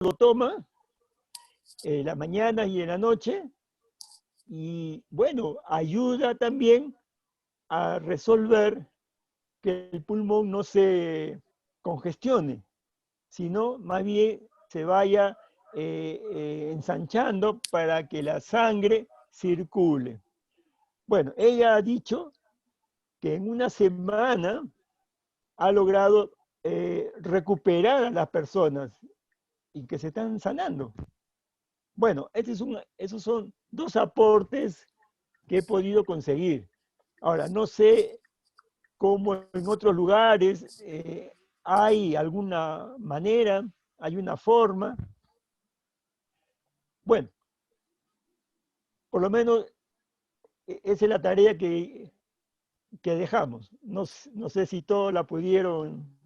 lo toma en la mañana y en la noche, y bueno, ayuda también a resolver que el pulmón no se congestione, sino más bien se vaya ensanchando para que la sangre circule. Bueno, ella ha dicho que en una semana ha logrado recuperar a las personas y que se están sanando. Bueno, esos son dos aportes que he podido conseguir. Ahora, no sé cómo en otros lugares hay alguna manera, hay una forma. Bueno, por lo menos esa es la tarea que dejamos. No, no sé si todos la pudieron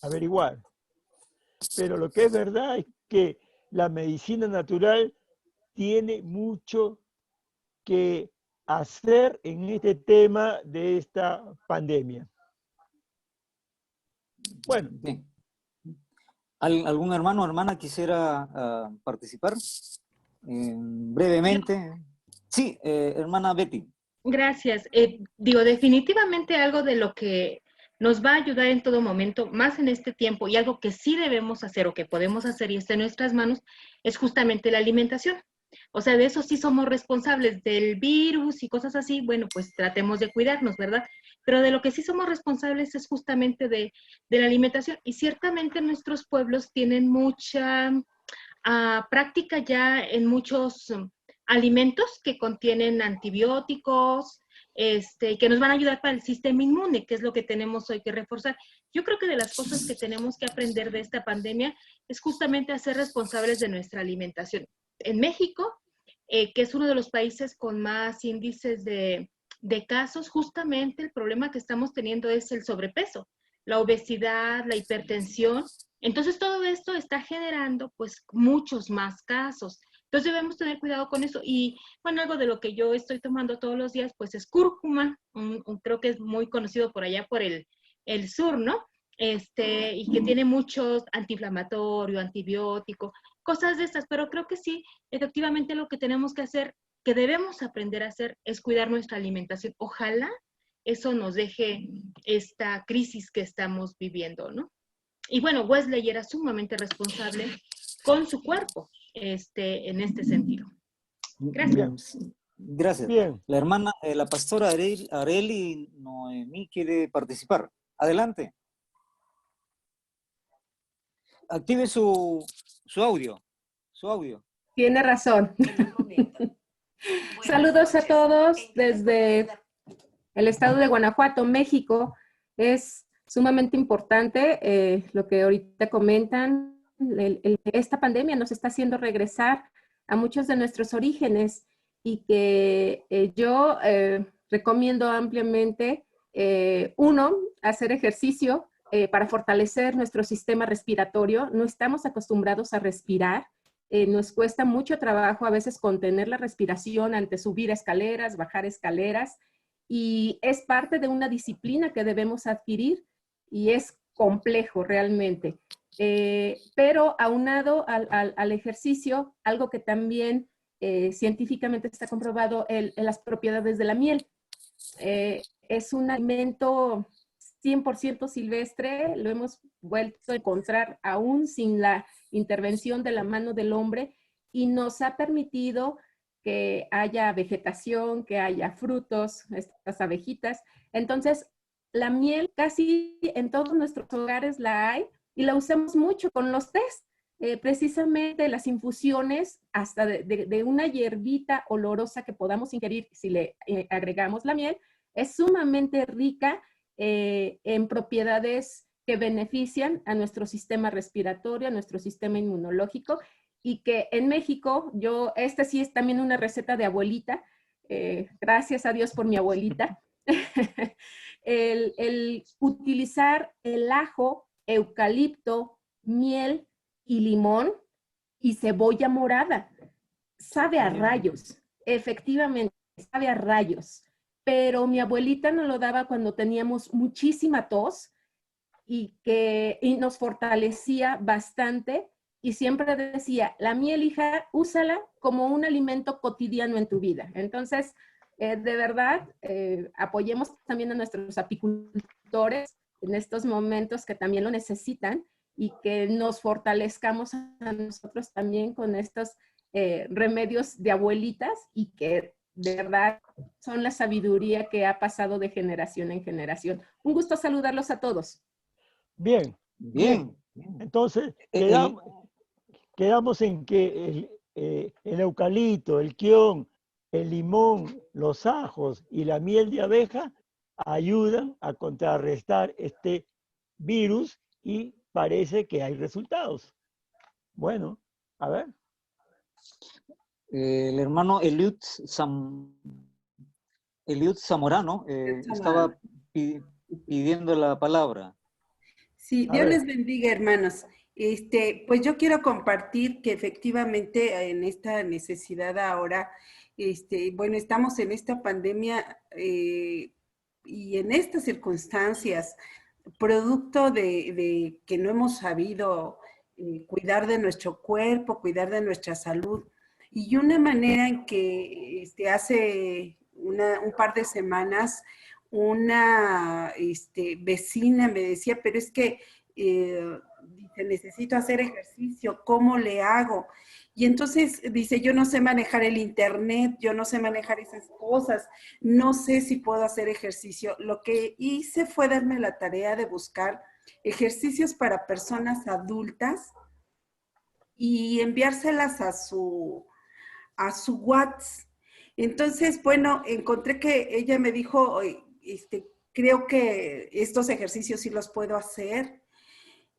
averiguar, pero lo que es verdad es que la medicina natural tiene mucho que hacer en este tema de esta pandemia. Bueno. Bien. ¿Algún hermano o hermana quisiera participar? Brevemente. Sí, hermana Betty. Gracias. Digo, definitivamente algo de lo que nos va a ayudar en todo momento, más en este tiempo, y algo que sí debemos hacer o que podemos hacer y está en nuestras manos, es justamente la alimentación. O sea, de eso sí somos responsables, del virus y cosas así, bueno, pues tratemos de cuidarnos, ¿verdad? Pero de lo que sí somos responsables es justamente de la alimentación. Y ciertamente nuestros pueblos tienen mucha práctica ya en muchos alimentos que contienen antibióticos, que nos van a ayudar para el sistema inmune, que es lo que tenemos hoy que reforzar. Yo creo que de las cosas que tenemos que aprender de esta pandemia es justamente a ser responsables de nuestra alimentación. En México, que es uno de los países con más índices de casos, justamente el problema que estamos teniendo es el sobrepeso, la obesidad, la hipertensión. Entonces todo esto está generando pues muchos más casos. Entonces debemos tener cuidado con eso. Y bueno, algo de lo que yo estoy tomando todos los días pues es cúrcuma, creo que es muy conocido por allá por el sur, ¿no? Y que tiene muchos antiinflamatorio, antibiótico, cosas de estas, pero creo que sí, efectivamente lo que tenemos que hacer, que debemos aprender a hacer, es cuidar nuestra alimentación. Ojalá eso nos deje esta crisis que estamos viviendo, ¿no? Y bueno, Wesley era sumamente responsable con su cuerpo en este sentido. Gracias. Bien. Gracias. Bien. La hermana, la pastora Areli Noemí quiere participar. Adelante. Active su audio. Su audio. Tiene razón. Saludos a todos desde el estado de Guanajuato, México. Es sumamente importante lo que ahorita comentan. Esta pandemia nos está haciendo regresar a muchos de nuestros orígenes y que yo recomiendo ampliamente, uno, hacer ejercicio para fortalecer nuestro sistema respiratorio. No estamos acostumbrados a respirar. Nos cuesta mucho trabajo a veces contener la respiración ante subir escaleras, bajar escaleras, y es parte de una disciplina que debemos adquirir y es complejo realmente. Pero aunado al ejercicio, algo que también científicamente está comprobado, las propiedades de la miel. Es un alimento 100% silvestre, lo hemos vuelto a encontrar aún sin la intervención de la mano del hombre y nos ha permitido que haya vegetación, que haya frutos, estas abejitas. Entonces, la miel casi en todos nuestros hogares la hay y la usamos mucho con los tés. Precisamente las infusiones, hasta de una hierbita olorosa que podamos ingerir si le agregamos la miel, es sumamente rica en propiedades que benefician a nuestro sistema respiratorio, a nuestro sistema inmunológico, y que en México, esta sí es también una receta de abuelita, gracias a Dios por mi abuelita, el utilizar el ajo, eucalipto, miel y limón y cebolla morada. Sabe a rayos, efectivamente, sabe a rayos. Pero mi abuelita nos lo daba cuando teníamos muchísima tos y nos fortalecía bastante y siempre decía, la miel, hija, úsala como un alimento cotidiano en tu vida. Entonces, de verdad, apoyemos también a nuestros apicultores en estos momentos que también lo necesitan y que nos fortalezcamos a nosotros también con estos remedios de abuelitas y que de verdad son la sabiduría que ha pasado de generación en generación. Un gusto saludarlos a todos. Bien, bien. Entonces, quedamos en que el eucalipto, el quión, el limón, los ajos y la miel de abeja ayudan a contrarrestar este virus y parece que hay resultados. Bueno, a ver. El hermano Eliud Zamorano estaba pidiendo la palabra. Sí, A Dios ver. les bendiga, hermanos. Pues yo quiero compartir que efectivamente en esta necesidad ahora, bueno, estamos en esta pandemia y en estas circunstancias, producto de que no hemos sabido cuidar de nuestro cuerpo, cuidar de nuestra salud. Y una manera en que hace un par de semanas una vecina me decía, pero es que dice, necesito hacer ejercicio, ¿cómo le hago? Y entonces dice, yo no sé manejar el internet, yo no sé manejar esas cosas, no sé si puedo hacer ejercicio. Lo que hice fue darme la tarea de buscar ejercicios para personas adultas y enviárselas a su WhatsApp. Entonces, bueno, encontré que ella me dijo, creo que estos ejercicios sí los puedo hacer.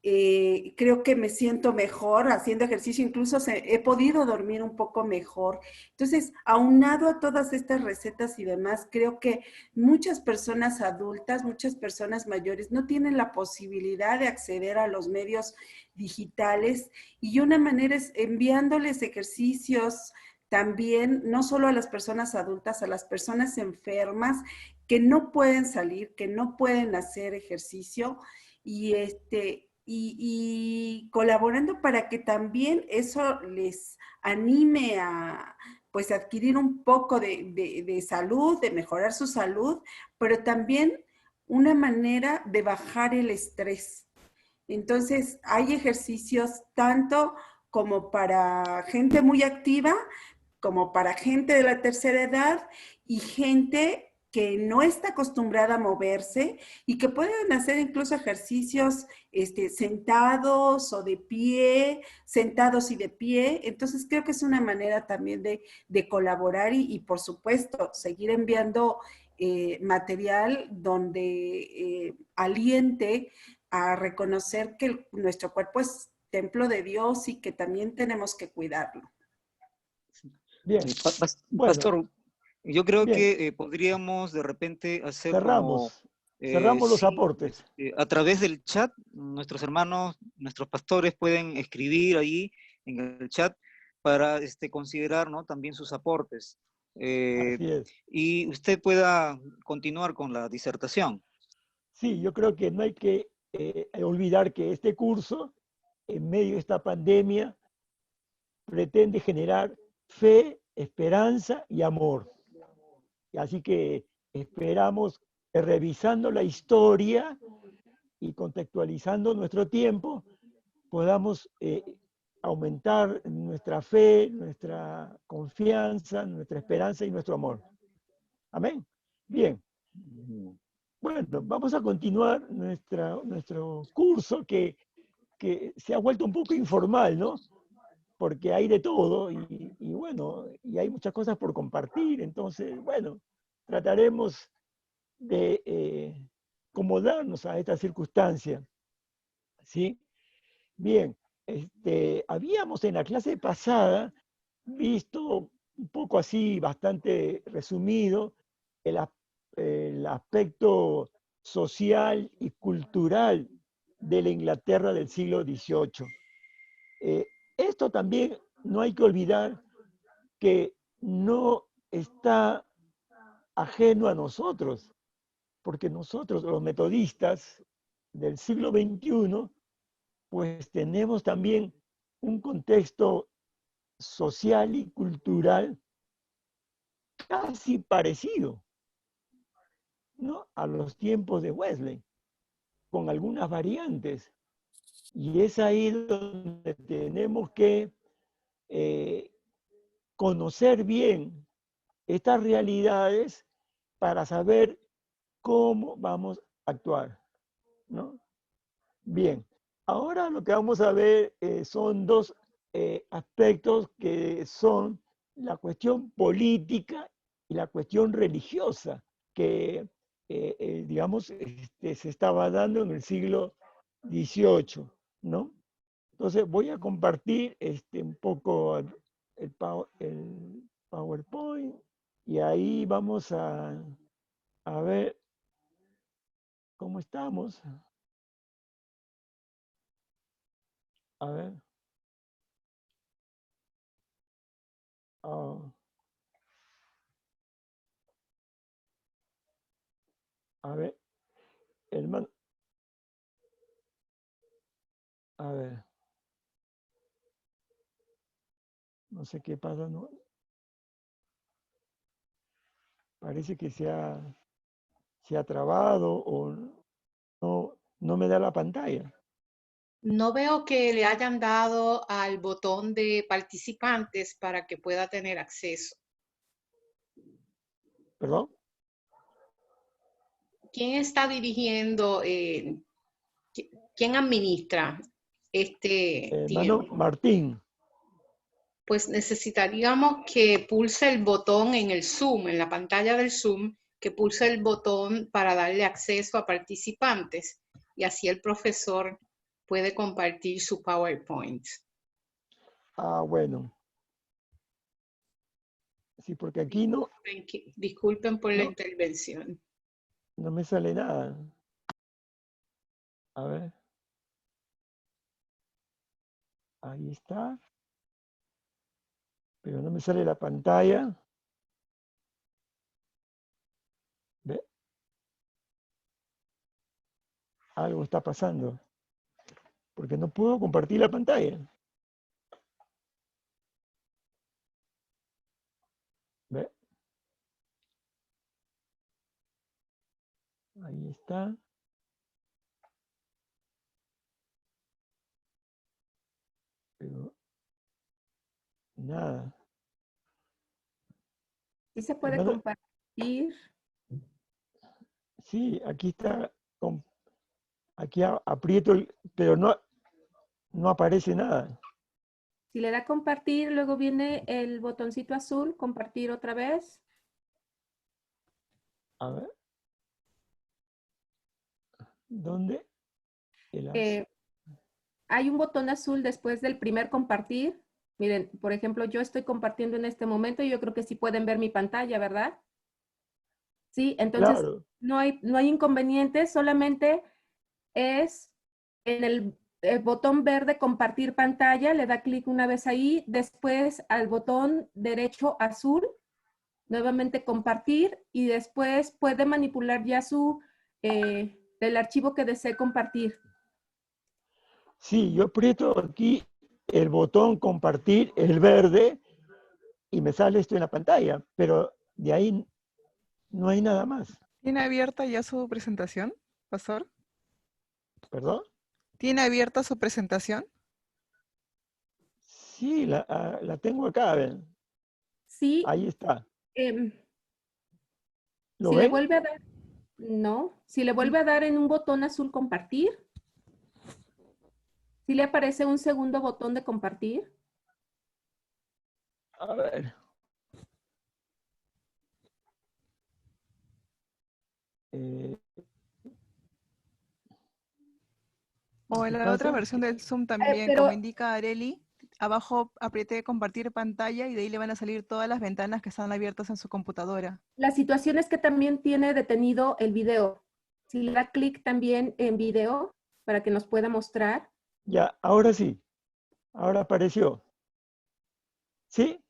Creo que me siento mejor haciendo ejercicio, incluso he podido dormir un poco mejor. Entonces, aunado a todas estas recetas y demás, creo que muchas personas adultas, muchas personas mayores no tienen la posibilidad de acceder a los medios digitales y una manera es enviándoles ejercicios también, no solo a las personas adultas, a las personas enfermas que no pueden salir, que no pueden hacer ejercicio y colaborando para que también eso les anime a pues adquirir un poco de salud, de mejorar su salud, pero también una manera de bajar el estrés. Entonces, hay ejercicios tanto como para gente muy activa, como para gente de la tercera edad y gente que no está acostumbrada a moverse y que pueden hacer incluso ejercicios sentados o de pie, sentados y de pie. Entonces creo que es una manera también de colaborar y por supuesto seguir enviando material donde aliente a reconocer que nuestro cuerpo es templo de Dios y que también tenemos que cuidarlo. Bien. Pastor, bueno, yo creo bien. que podríamos de repente hacer cerramos los aportes. A través del chat, nuestros hermanos, nuestros pastores pueden escribir ahí en el chat para considerar, ¿no?, también sus aportes. Así es. Y usted pueda continuar con la disertación. Sí, yo creo que no hay que olvidar que este curso, en medio de esta pandemia, pretende generar fe, esperanza y amor. Así que esperamos que revisando la historia y contextualizando nuestro tiempo, podamos aumentar nuestra fe, nuestra confianza, nuestra esperanza y nuestro amor. Amén. Bien. Bueno, vamos a continuar nuestro curso que se ha vuelto un poco informal, ¿no? Porque hay de todo y bueno, y hay muchas cosas por compartir. Entonces, bueno, trataremos de acomodarnos a esta circunstancia. ¿Sí? Bien, habíamos en la clase pasada visto un poco así, bastante resumido, el aspecto social y cultural de la Inglaterra del siglo XVIII. Esto también no hay que olvidar que no está ajeno a nosotros, porque nosotros, los metodistas del siglo XXI, pues tenemos también un contexto social y cultural casi parecido, ¿no?, a los tiempos de Wesley, con algunas variantes. Y es ahí donde tenemos que conocer bien estas realidades para saber cómo vamos a actuar, ¿no? Bien, ahora lo que vamos a ver son dos aspectos que son la cuestión política y la cuestión religiosa, que, digamos, se estaba dando en el siglo XVIII, ¿no? Entonces voy a compartir un poco el PowerPoint y ahí vamos a ver cómo estamos. A ver. Ah, a ver, hermano. A ver. No sé qué pasa, ¿no? Parece que se ha trabado o no me da la pantalla. No veo que le hayan dado al botón de participantes para que pueda tener acceso. ¿Perdón? ¿Quién está dirigiendo, quién administra este Hermano tiempo? Martín. Pues necesitaríamos que pulse el botón en el Zoom, en la pantalla del Zoom, que pulse el botón para darle acceso a participantes y así el profesor puede compartir su PowerPoint. Ah, bueno. Sí, porque aquí Disculpen por la no, intervención. no me sale nada. A ver. Ahí está. Pero no me sale la pantalla. ¿Ve? Algo está pasando. Porque no puedo compartir la pantalla. ¿Ve? Ahí está. Pero nada. ¿Sí se puede Hermano, compartir? sí, aquí está. Aquí aprieto, pero no aparece nada. Si le da compartir, luego viene el botoncito azul, compartir otra vez. A ver. ¿Dónde? Hay un botón azul después del primer compartir. Miren, por ejemplo, yo estoy compartiendo en este momento y yo creo que sí pueden ver mi pantalla, ¿verdad? Sí, entonces Claro. no hay inconveniente, solamente es en el botón verde compartir pantalla, le da clic una vez ahí, después al botón derecho azul, nuevamente compartir y después puede manipular ya el archivo que desee compartir. Sí, yo aprieto aquí el botón compartir, el verde, y me sale esto en la pantalla, pero de ahí no hay nada más. ¿Tiene abierta ya su presentación, Pastor? ¿Perdón? ¿Tiene abierta su presentación? Sí, la tengo acá, ven. Sí. Ahí está. ¿Lo Si le ven? vuelve a dar, no, si le vuelve a dar en un botón azul compartir, si le aparece un segundo botón de compartir. A ver. O en ¿Qué la otra pasa? versión del Zoom también, Pero como indica Areli, abajo apriete compartir pantalla y de ahí le van a salir todas las ventanas que están abiertas en su computadora. la situación es que también tiene detenido el video. Si le da clic también en video para que nos pueda mostrar. Ya, ahora sí. Ahora apareció. ¿Sí?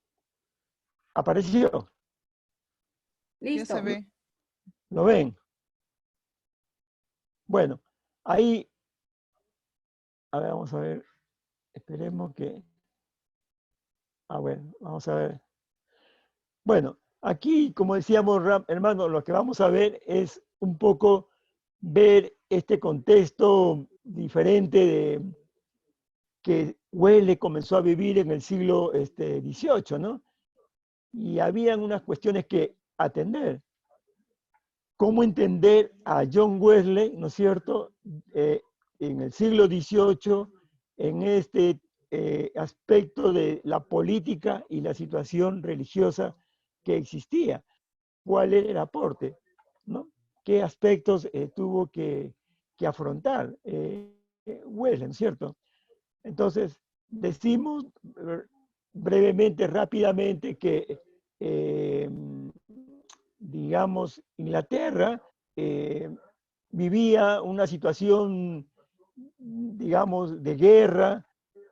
Apareció. Ya se Listo. ve. ¿Lo ven? Bueno, ahí, a ver, vamos a ver. Esperemos que... Ah, bueno, vamos a ver. Bueno, aquí, como decíamos, hermano, lo que vamos a ver es un poco ver este contexto diferente de que Wesley comenzó a vivir en el siglo XVIII, ¿no? Y habían unas cuestiones que atender. ¿Cómo entender a John Wesley, ¿no es cierto?, en el siglo XVIII, en este aspecto de la política y la situación religiosa que existía. ¿Cuál era el aporte? ¿No? ¿Qué aspectos tuvo que afrontar Wesley, ¿no es cierto? Entonces, decimos brevemente, rápidamente, que, digamos, Inglaterra vivía una situación, digamos, de guerra,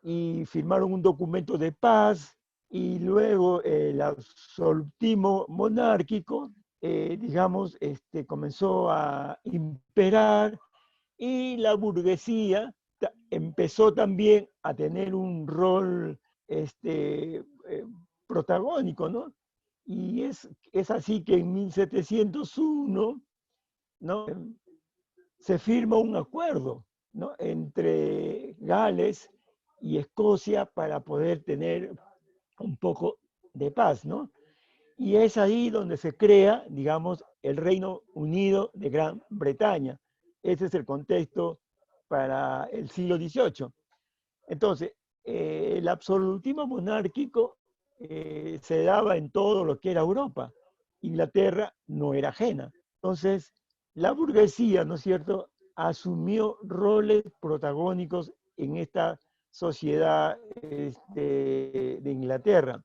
y firmaron un documento de paz, y luego el absolutismo monárquico, digamos, comenzó a imperar, y la burguesía empezó también a tener un rol protagónico, ¿no? Y es así que en 1701, ¿no?, se firma un acuerdo, ¿no?, entre Gales y Escocia para poder tener un poco de paz, ¿no? Y es ahí donde se crea, digamos, el Reino Unido de Gran Bretaña. Ese es el contexto para el siglo XVIII. Entonces, el absolutismo monárquico se daba en todo lo que era Europa. Inglaterra no era ajena. Entonces, la burguesía, ¿no es cierto?, asumió roles protagónicos en esta sociedad de Inglaterra.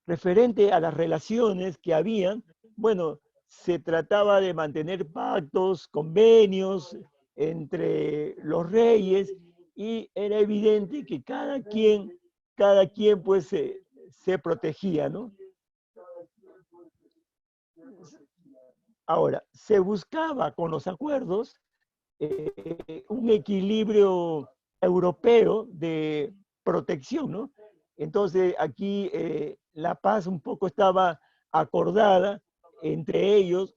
Referente a las relaciones que habían, bueno, se trataba de mantener pactos, convenios entre los reyes, y era evidente que cada quien pues se protegía, ¿no? Ahora, se buscaba con los acuerdos un equilibrio europeo de protección, ¿no? Entonces aquí la paz un poco estaba acordada entre ellos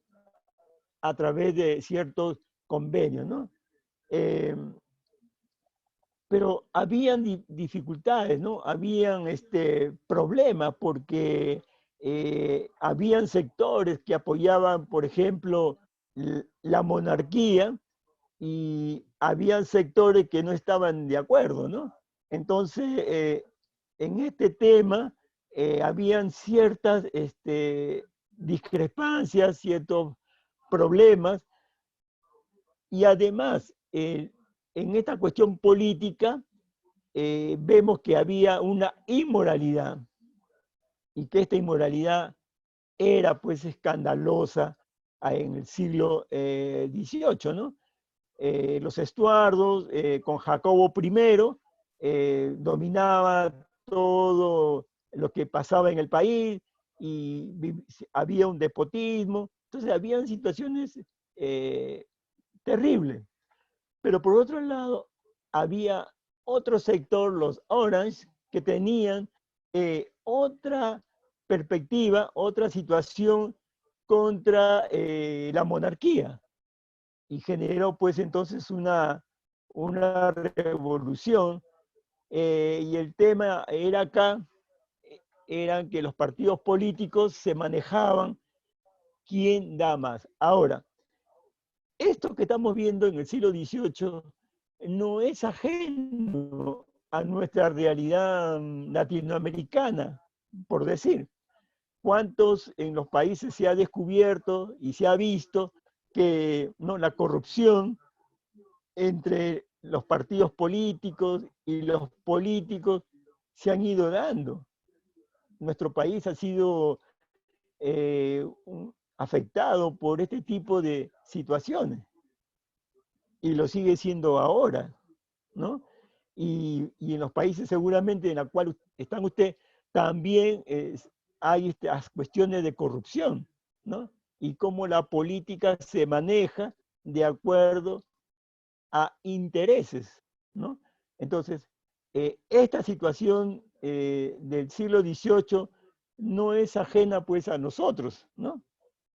a través de ciertos convenios, ¿no? Pero habían dificultades, ¿no? Habían problemas porque habían sectores que apoyaban, por ejemplo, la monarquía, y habían sectores que no estaban de acuerdo, ¿no? Entonces, en este tema habían ciertas discrepancias, ciertos problemas, y además, en esta cuestión política, vemos que había una inmoralidad, y que esta inmoralidad era pues escandalosa en el siglo XVIII, ¿no? Los Estuardos, con Jacobo I, dominaba todo lo que pasaba en el país, y había un despotismo. Entonces habían situaciones terribles. Pero por otro lado, había otro sector, los Orange, que tenían otra perspectiva, otra situación contra la monarquía, y generó pues entonces una revolución, y el tema era acá, eran que los partidos políticos se manejaban quién da más. Ahora, esto que estamos viendo en el siglo XVIII no es ajeno a nuestra realidad latinoamericana, por decir. ¿Cuántos en los países se ha descubierto y se ha visto que no, la corrupción entre los partidos políticos y los políticos se han ido dando? Nuestro país ha sido afectado por este tipo de situaciones, y lo sigue siendo ahora, ¿no? Y en los países seguramente en los cuales están ustedes, también hay estas cuestiones de corrupción, ¿no? Y cómo la política se maneja de acuerdo a intereses, ¿no? Entonces, esta situación del siglo XVIII no es ajena pues a nosotros, ¿no?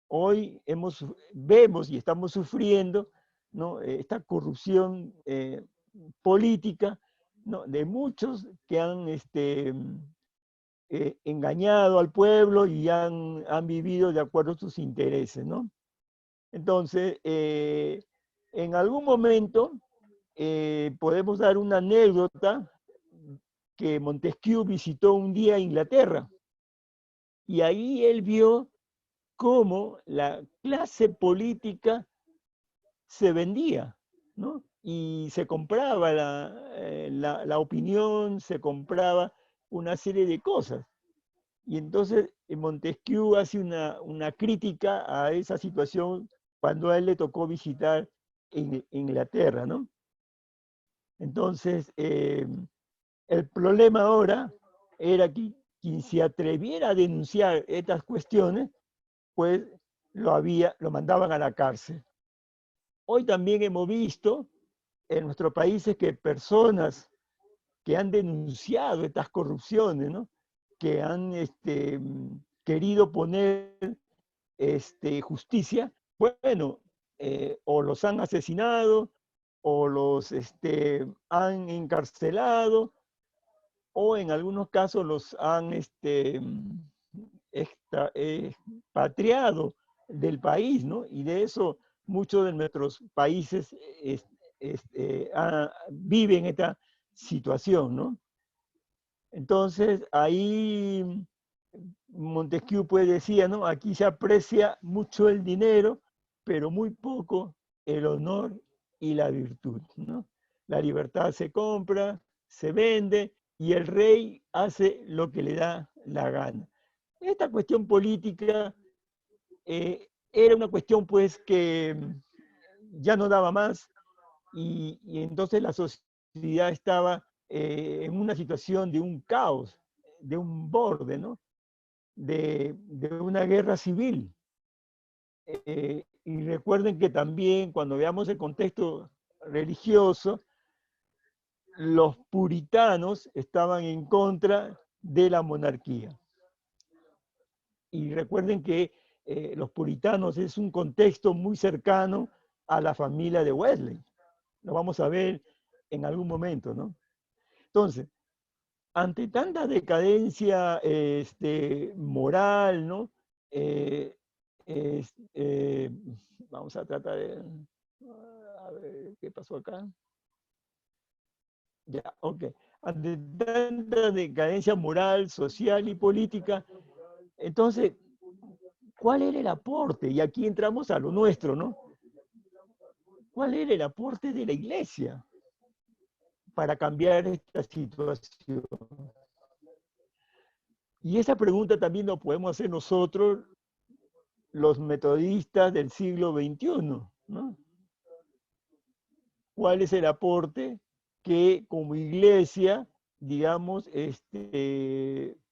Hoy vemos y estamos sufriendo, ¿no?, esta corrupción política, ¿no?, de muchos que han engañado al pueblo y han vivido de acuerdo a sus intereses, ¿no? Entonces, en algún momento podemos dar una anécdota que Montesquieu visitó un día Inglaterra y ahí él vio cómo la clase política se vendía, ¿no? Y se compraba la opinión, se compraba una serie de cosas. Y entonces Montesquieu hace una crítica a esa situación cuando a él le tocó visitar Inglaterra, ¿no? Entonces, el problema ahora era que quien se atreviera a denunciar estas cuestiones, pues lo mandaban a la cárcel. Hoy también hemos visto en nuestros países que personas que han denunciado estas corrupciones, ¿no?, que han querido poner justicia, bueno, o los han asesinado, o los han encarcelado, o en algunos casos los han expatriado del país, ¿no? Y de eso muchos de nuestros países viven esta situación, ¿no? Entonces, ahí Montesquieu pues decía, ¿no?, aquí se aprecia mucho el dinero, pero muy poco el honor y la virtud, ¿no? La libertad se compra, se vende, y el rey hace lo que le da la gana. Esta cuestión política era una cuestión pues que ya no daba más, y entonces la sociedad estaba en una situación de un caos, de un borde, ¿no?, de una guerra civil. Y recuerden que también cuando veamos el contexto religioso, los puritanos estaban en contra de la monarquía. Y recuerden que los puritanos es un contexto muy cercano a la familia de Wesley. Lo vamos a ver en algún momento, ¿no? Entonces, ante tanta decadencia moral, ¿no? Vamos a tratar de... A ver, ¿qué pasó acá? Ya, ok. Ante tanta decadencia moral, social y política, entonces, ¿cuál era el aporte? Y aquí entramos a lo nuestro, ¿no? ¿Cuál era el aporte de la Iglesia para cambiar esta situación? Y esa pregunta también nos podemos hacer nosotros, los metodistas del siglo XXI, ¿no? ¿Cuál es el aporte que como Iglesia, digamos,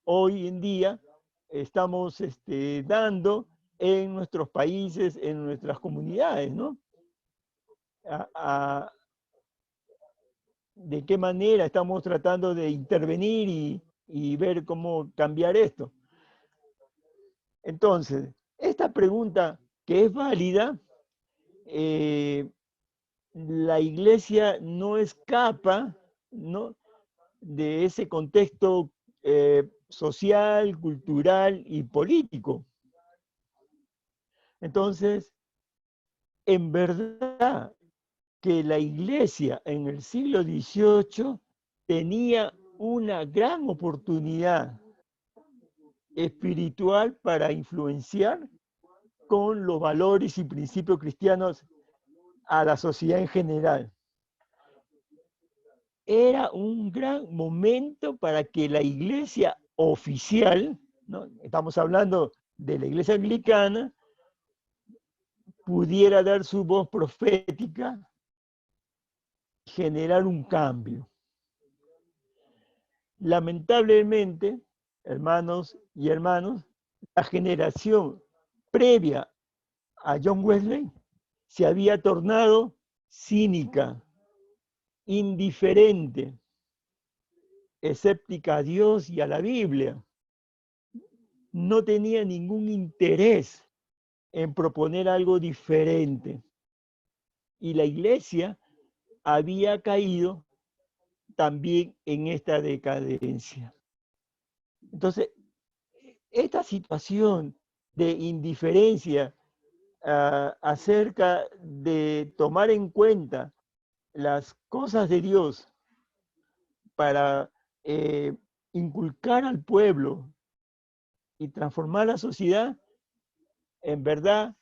hoy en día estamos dando en nuestros países, en nuestras comunidades, ¿no? ¿De qué manera estamos tratando de intervenir y ver cómo cambiar esto? Entonces, esta pregunta que es válida, la Iglesia no escapa, ¿no?, de ese contexto social, cultural y político. Entonces, en verdad que la Iglesia en el siglo XVIII tenía una gran oportunidad espiritual para influenciar con los valores y principios cristianos a la sociedad en general. Era un gran momento para que la Iglesia oficial, ¿no?, estamos hablando de la Iglesia anglicana, pudiera dar su voz profética, generar un cambio. Lamentablemente, hermanos y hermanas, la generación previa a John Wesley se había tornado cínica, indiferente, escéptica a Dios y a la Biblia. No tenía ningún interés en proponer algo diferente. Y la iglesia había caído también en esta decadencia. Entonces, esta situación de indiferencia acerca de tomar en cuenta las cosas de Dios para inculcar al pueblo y transformar la sociedad, en verdad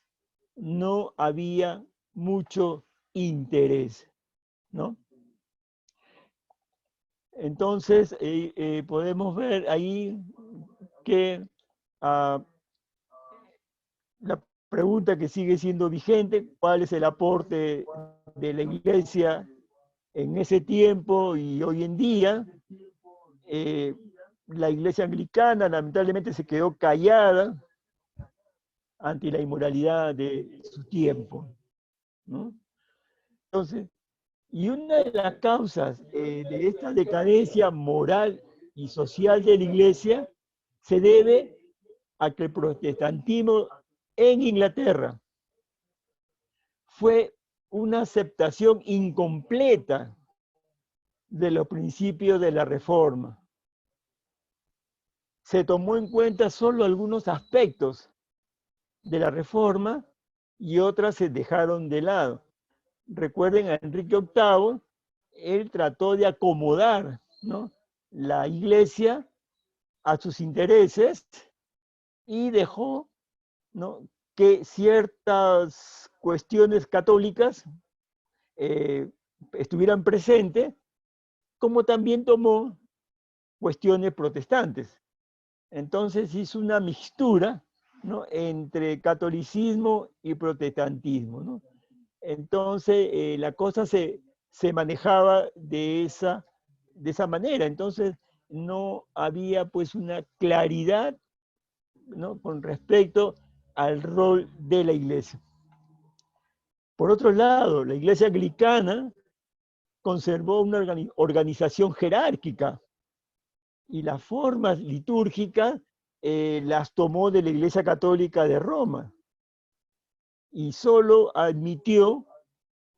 no había mucho interés, ¿no? Entonces, podemos ver ahí que la pregunta que sigue siendo vigente, ¿cuál es el aporte de la iglesia en ese tiempo y hoy en día? La iglesia anglicana lamentablemente se quedó callada ante la inmoralidad de su tiempo, ¿no? Entonces, y una de las causas de esta decadencia moral y social de la iglesia se debe a que el protestantismo en Inglaterra fue una aceptación incompleta de los principios de la Reforma. Se tomó en cuenta solo algunos aspectos de la Reforma y otras se dejaron de lado. Recuerden a Enrique VIII, él trató de acomodar, ¿no?, la iglesia a sus intereses y dejó, ¿no?, que ciertas cuestiones católicas estuvieran presentes, como también tomó cuestiones protestantes. Entonces hizo una mixtura, ¿no?, entre catolicismo y protestantismo, ¿no? Entonces la cosa se manejaba de esa manera. Entonces no había pues una claridad, ¿no?, con respecto al rol de la iglesia. Por otro lado, la iglesia anglicana conservó una organización jerárquica y las formas litúrgicas las tomó de la Iglesia Católica de Roma y solo admitió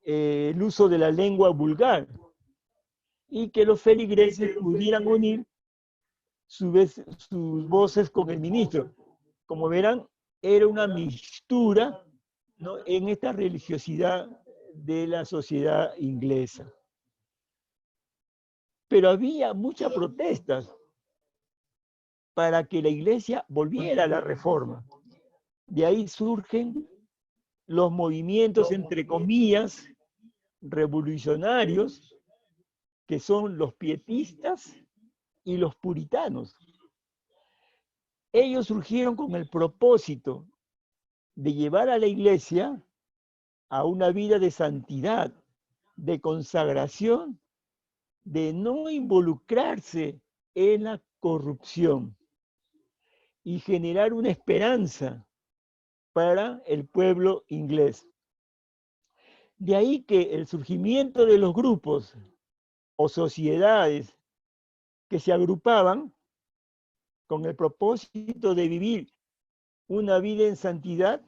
el uso de la lengua vulgar y que los feligreses pudieran unir sus voces con el ministro. Como verán, era una mixtura, ¿no?, en esta religiosidad de la sociedad inglesa. Pero había muchas protestas para que la iglesia volviera a la Reforma. De ahí surgen los movimientos, entre comillas, revolucionarios, que son los pietistas y los puritanos. Ellos surgieron con el propósito de llevar a la iglesia a una vida de santidad, de consagración, de no involucrarse en la corrupción y generar una esperanza para el pueblo inglés. De ahí que el surgimiento de los grupos o sociedades que se agrupaban con el propósito de vivir una vida en santidad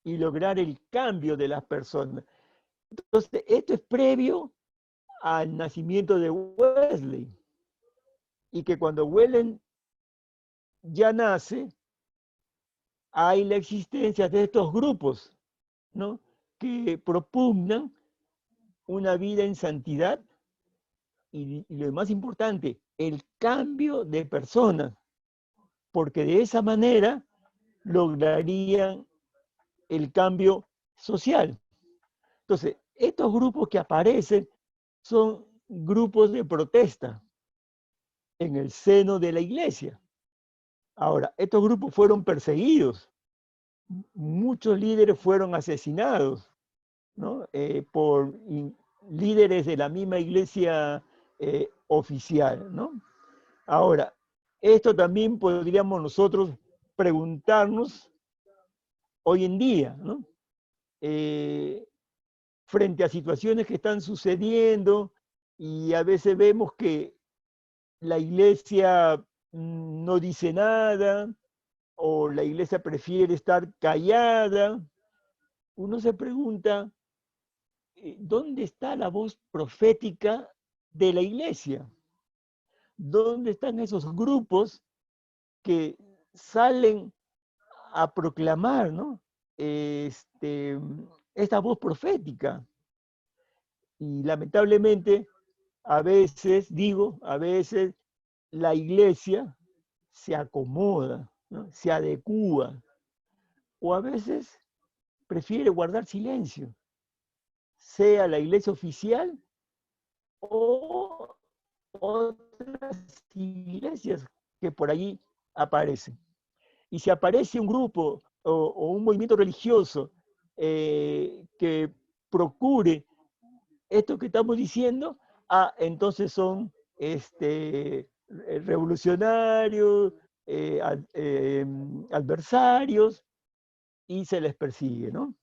y lograr el cambio de las personas. Entonces, esto es previo al nacimiento de Wesley. Y que cuando Wesley ya nace, hay la existencia de estos grupos, ¿no?, que propugnan una vida en santidad y lo más importante, el cambio de personas, porque de esa manera lograrían el cambio social. Entonces, estos grupos que aparecen son grupos de protesta en el seno de la iglesia. Ahora, estos grupos fueron perseguidos, muchos líderes fueron asesinados, ¿no?, por líderes de la misma iglesia oficial, ¿no? Ahora, esto también podríamos nosotros preguntarnos hoy en día, ¿no?, frente a situaciones que están sucediendo y a veces vemos que la iglesia no dice nada, o la iglesia prefiere estar callada. Uno se pregunta, ¿dónde está la voz profética de la iglesia? ¿Dónde están esos grupos que salen a proclamar, ¿no? Esta voz profética? Y lamentablemente, a veces la iglesia se acomoda, ¿no? Se adecúa, o a veces prefiere guardar silencio, sea la iglesia oficial o otras iglesias que por allí aparecen. Y si aparece un grupo o un movimiento religioso que procure esto que estamos diciendo, entonces son revolucionarios, adversarios, y se les persigue, ¿no?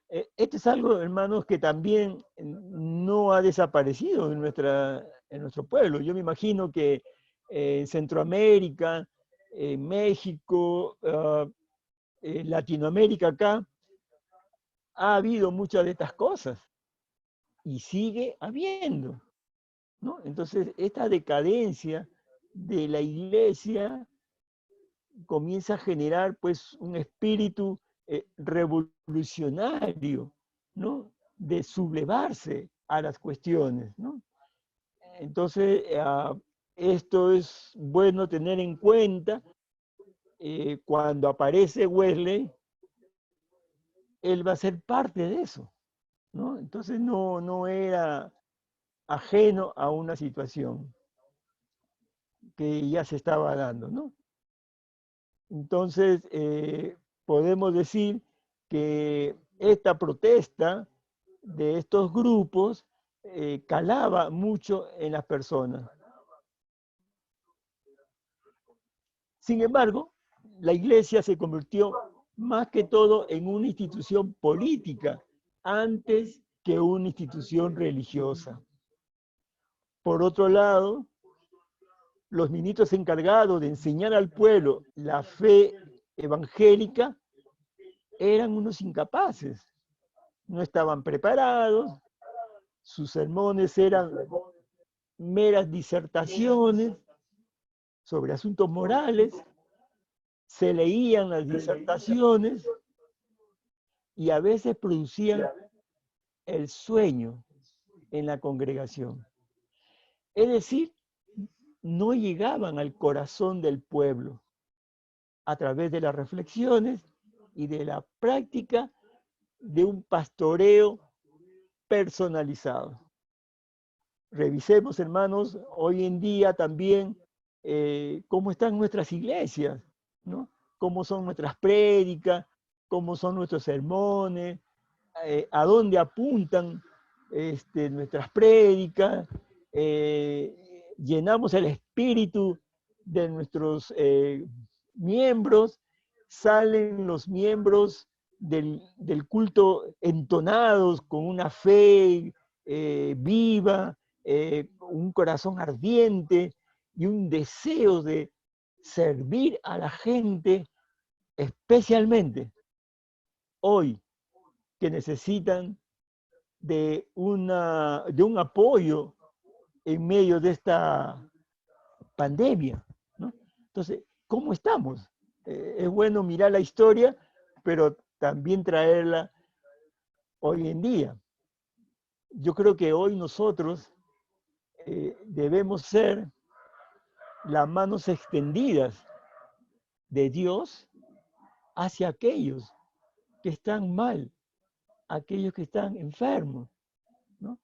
Esto es algo, hermanos, que también no ha desaparecido en nuestro pueblo. Yo me imagino que en Centroamérica, en México, Latinoamérica acá, ha habido muchas de estas cosas y sigue habiendo, ¿no? Entonces, esta decadencia de la iglesia comienza a generar pues un espíritu revolucionario, ¿no? De sublevarse a las cuestiones, ¿no? Entonces, esto es bueno tener en cuenta. Cuando aparece Wesley, él va a ser parte de eso, ¿no? Entonces no era ajeno a una situación que ya se estaba dando, ¿no? Entonces, podemos decir que esta protesta de estos grupos calaba mucho en las personas. Sin embargo, la iglesia se convirtió más que todo en una institución política antes que una institución religiosa. Por otro lado, los ministros encargados de enseñar al pueblo la fe evangélica eran unos incapaces, no estaban preparados, sus sermones eran meras disertaciones sobre asuntos morales, se leían las disertaciones y a veces producían el sueño en la congregación. Es decir, no llegaban al corazón del pueblo a través de las reflexiones y de la práctica de un pastoreo personalizado. Revisemos, hermanos, hoy en día también cómo están nuestras iglesias, ¿no? Cómo son nuestras prédicas, cómo son nuestros sermones, a dónde apuntan nuestras prédicas, llenamos el espíritu de nuestros miembros, salen los miembros del culto entonados con una fe viva, un corazón ardiente y un deseo de servir a la gente, especialmente hoy que necesitan de un apoyo en medio de esta pandemia, ¿no? Entonces, ¿cómo estamos? Es bueno mirar la historia, pero también traerla hoy en día. Yo creo que hoy nosotros debemos ser las manos extendidas de Dios hacia aquellos que están mal, aquellos que están enfermos, ¿no?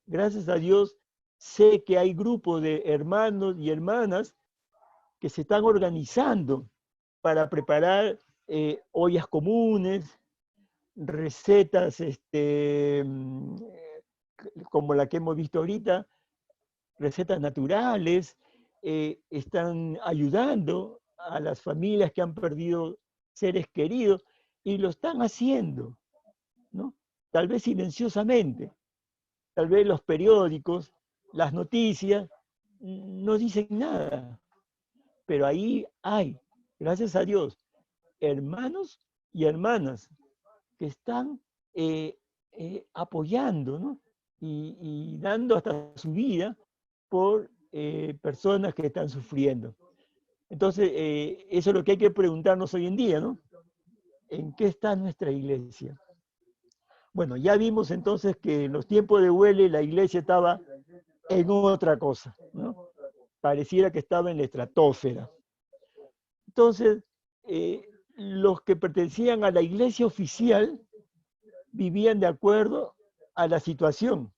Gracias a Dios, sé que hay grupos de hermanos y hermanas que se están organizando para preparar ollas comunes, recetas como la que hemos visto ahorita, recetas naturales, están ayudando a las familias que han perdido seres queridos y lo están haciendo, ¿no? Tal vez silenciosamente, tal vez los periódicos, las noticias, no dicen nada. Pero ahí hay, gracias a Dios, hermanos y hermanas que están apoyando, ¿no? Y dando hasta su vida por personas que están sufriendo. Entonces, eso es lo que hay que preguntarnos hoy en día, ¿no? ¿En qué está nuestra iglesia? Bueno, ya vimos entonces que en los tiempos de Huele la iglesia estaba en otra cosa, ¿no? Pareciera que estaba en la estratosfera. Entonces, los que pertenecían a la iglesia oficial vivían de acuerdo a la situación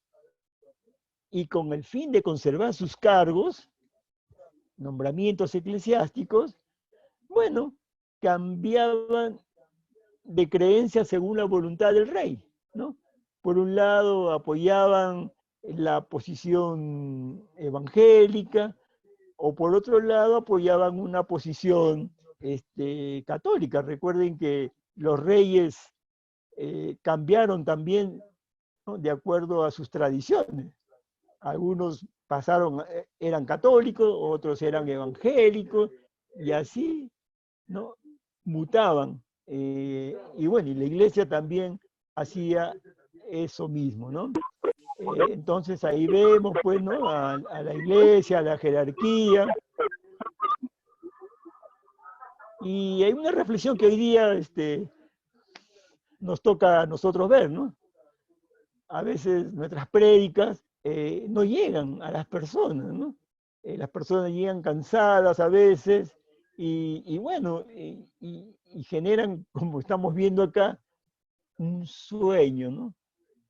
y con el fin de conservar sus cargos, nombramientos eclesiásticos, bueno, cambiaban de creencia según la voluntad del rey, ¿no? Por un lado apoyaban la posición evangélica, o por otro lado apoyaban una posición católica. Recuerden que los reyes cambiaron también, ¿no?, de acuerdo a sus tradiciones. Algunos pasaron, eran católicos, otros eran evangélicos, y así, ¿no?, mutaban. Y bueno, y la iglesia también hacía eso mismo, ¿no? Entonces ahí vemos, pues, ¿no?, a la iglesia, a la jerarquía. Y hay una reflexión que hoy día nos toca a nosotros ver, ¿no? A veces nuestras prédicas no llegan a las personas, ¿no? Las personas llegan cansadas a veces y bueno, y generan, como estamos viendo acá, un sueño, ¿no?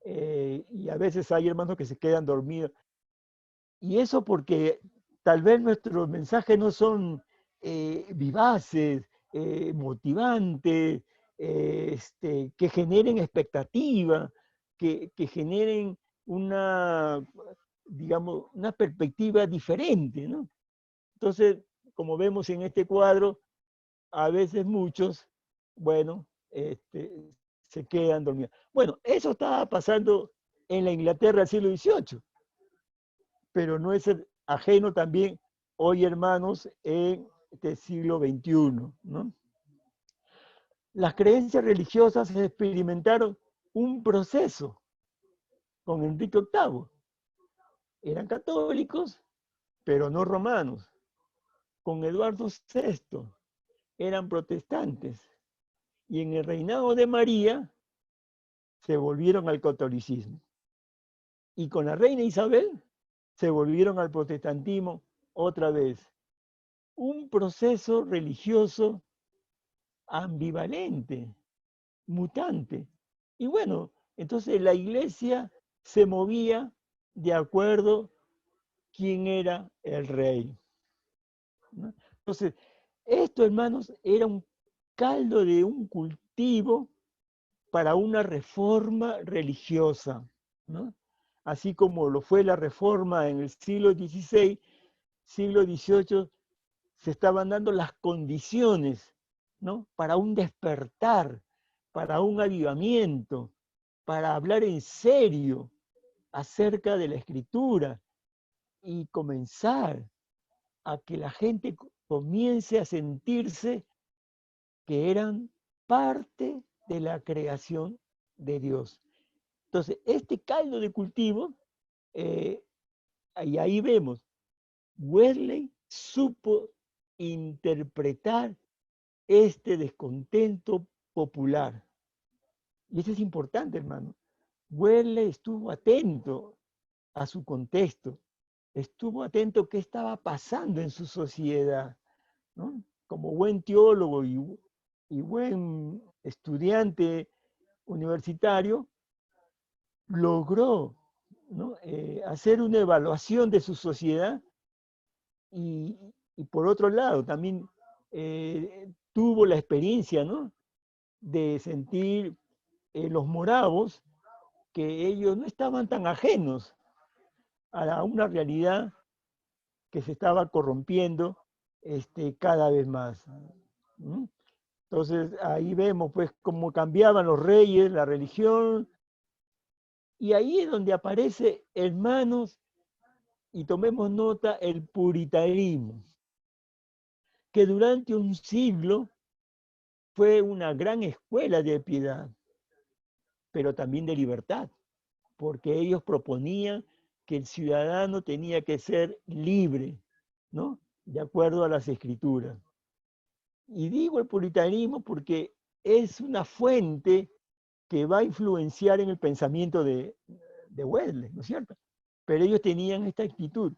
Y a veces hay hermanos que se quedan dormidos. Y eso porque tal vez nuestros mensajes no son vivaces, motivantes, que generen expectativa, que generen una, digamos, una perspectiva diferente, ¿no? Entonces, como vemos en este cuadro, a veces muchos, bueno, se quedan dormidos. Bueno, eso estaba pasando en la Inglaterra del siglo XVIII, pero no es ajeno también hoy, hermanos, en este siglo XXI, ¿no? Las creencias religiosas experimentaron un proceso con Enrique VIII. Eran católicos, pero no romanos. Con Eduardo VI eran protestantes. Y en el reinado de María se volvieron al catolicismo. Y con la reina Isabel se volvieron al protestantismo otra vez. Un proceso religioso ambivalente, mutante. Y bueno, entonces la iglesia se movía de acuerdo quién era el rey, ¿no? Entonces, esto, hermanos, era un caldo de un cultivo para una reforma religiosa, ¿no? Así como lo fue la reforma en el siglo XVI, siglo XVIII, se estaban dando las condiciones, ¿no?, para un despertar, para un avivamiento, para hablar en serio acerca de la Escritura y comenzar a que la gente comience a sentirse que eran parte de la creación de Dios. Entonces, este caldo de cultivo, y ahí vemos, Wesley supo interpretar este descontento popular. Y eso es importante, hermano. Wesley estuvo atento a su contexto, estuvo atento a qué estaba pasando en su sociedad, ¿no? Como buen teólogo y buen estudiante universitario, logró, ¿no?, hacer una evaluación de su sociedad y por otro lado también tuvo la experiencia, ¿no?, de sentir los moravos que ellos no estaban tan ajenos a una realidad que se estaba corrompiendo cada vez más, ¿no? Entonces ahí vemos pues cómo cambiaban los reyes, la religión, Y ahí es donde aparece, hermanos, y tomemos nota, el puritanismo, que durante un siglo fue una gran escuela de piedad, pero también de libertad, porque ellos proponían que el ciudadano tenía que ser libre, ¿no? De acuerdo a las escrituras. Y digo el puritanismo porque es una fuente que va a influenciar en el pensamiento de Wesley, ¿no es cierto? Pero ellos tenían esta actitud,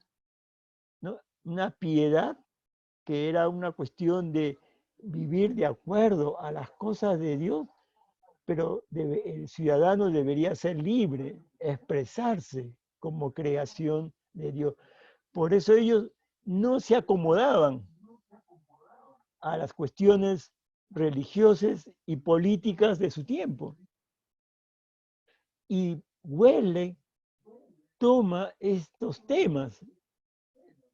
¿no? Una piedad que era una cuestión de vivir de acuerdo a las cosas de Dios, pero el ciudadano debería ser libre, expresarse como creación de Dios. Por eso ellos no se acomodaban a las cuestiones religiosas y políticas de su tiempo. Y Wesley toma estos temas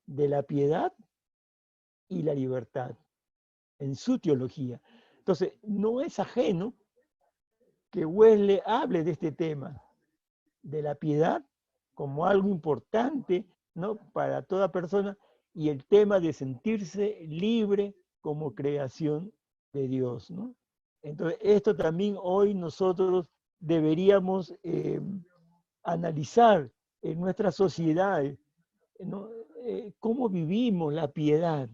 de la piedad y la libertad en su teología. Entonces, no es ajeno que Wesley hable de este tema, de la piedad como algo importante, ¿no?, para toda persona, y el tema de sentirse libre como creación de Dios, ¿no? Entonces, esto también hoy nosotros deberíamos analizar en nuestras sociedades, ¿no? Cómo vivimos la piedad,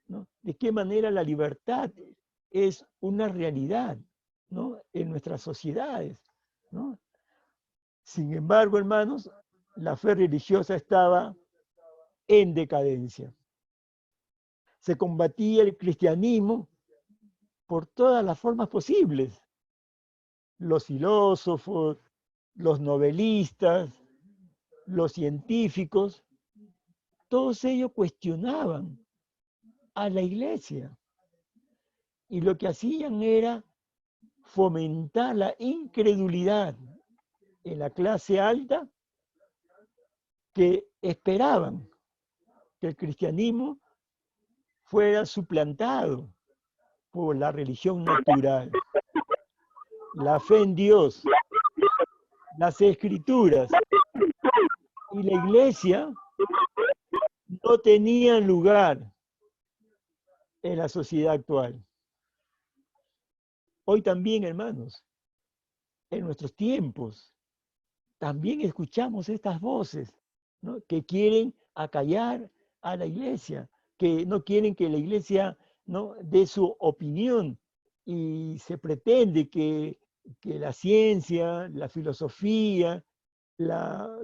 ¿no? De qué manera la libertad es una realidad, ¿no?, en nuestras sociedades, ¿no? Sin embargo, hermanos, la fe religiosa estaba en decadencia. Se combatía el cristianismo por todas las formas posibles. Los filósofos, los novelistas, los científicos, todos ellos cuestionaban a la iglesia. Y lo que hacían era fomentar la incredulidad en la clase alta, que esperaban que el cristianismo fuera suplantado por la religión natural. La fe en Dios, las escrituras y la iglesia no tenían lugar en la sociedad actual. Hoy también, hermanos, en nuestros tiempos, también escuchamos estas voces, ¿no?, que quieren acallar a la iglesia, que no quieren que la iglesia, ¿no?, dé su opinión, y se pretende que la ciencia, la filosofía, la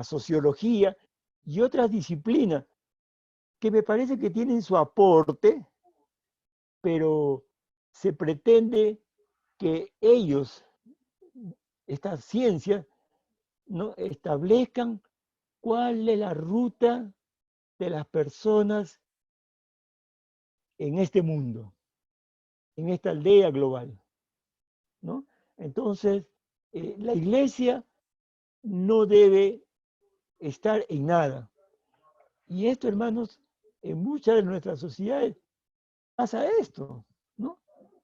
sociología y otras disciplinas que me parece que tienen su aporte, pero se pretende que ellos, estas ciencias, ¿no?, establezcan cuál es la ruta de las personas en este mundo, en esta aldea global, ¿no? Entonces, la iglesia no debe estar en nada. Y esto, hermanos, en muchas de nuestras sociedades pasa esto, ¿no?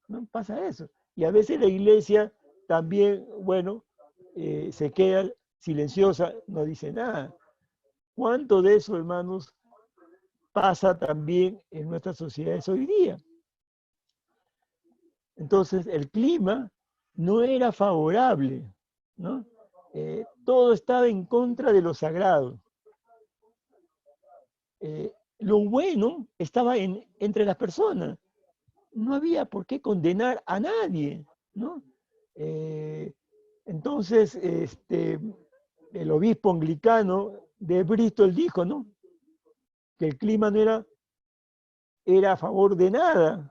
¿No? Pasa eso. Y a veces la iglesia también, bueno, se queda silenciosa, no dice nada. ¿Cuánto de eso, hermanos, pasa también en nuestras sociedades hoy día? Entonces, el clima no era favorable, ¿no? Todo estaba en contra de lo sagrado. Lo bueno estaba entre las personas. No había por qué condenar a nadie, ¿no? Entonces, el obispo anglicano de Bristol dijo, ¿no?, que el clima no era a favor de nada,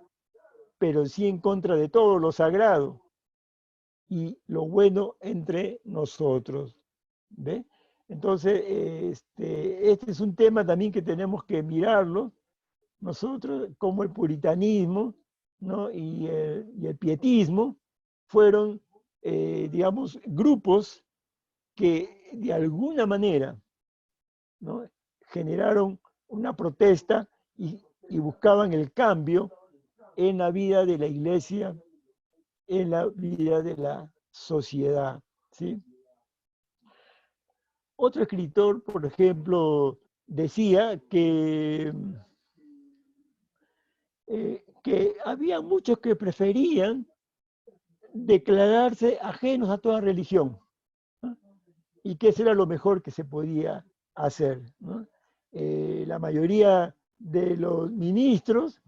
pero sí en contra de todo lo sagrado y lo bueno entre nosotros. ¿Ve? Entonces, este es un tema también que tenemos que mirarlo nosotros, como el puritanismo, ¿no?, y el pietismo fueron, digamos, grupos que de alguna manera, ¿no?, generaron una protesta y buscaban el cambio en la vida de la iglesia, en la vida de la sociedad, ¿sí? Otro escritor, por ejemplo, decía que había muchos que preferían declararse ajenos a toda religión, ¿no? Y que eso era lo mejor que se podía hacer, ¿no? La mayoría de los ministros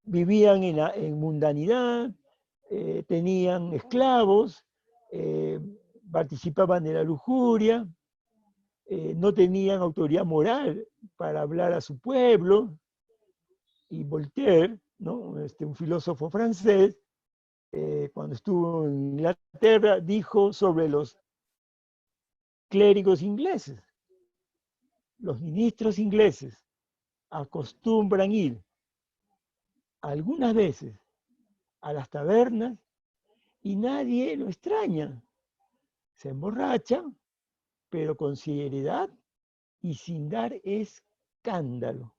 vivían en mundanidad, tenían esclavos, participaban de la lujuria, no tenían autoridad moral para hablar a su pueblo. Y Voltaire, ¿no? Un filósofo francés, cuando estuvo en Inglaterra, dijo sobre los clérigos ingleses: los ministros ingleses acostumbran ir algunas veces a las tabernas y nadie lo extraña. Se emborrachan, pero con seriedad y sin dar escándalo.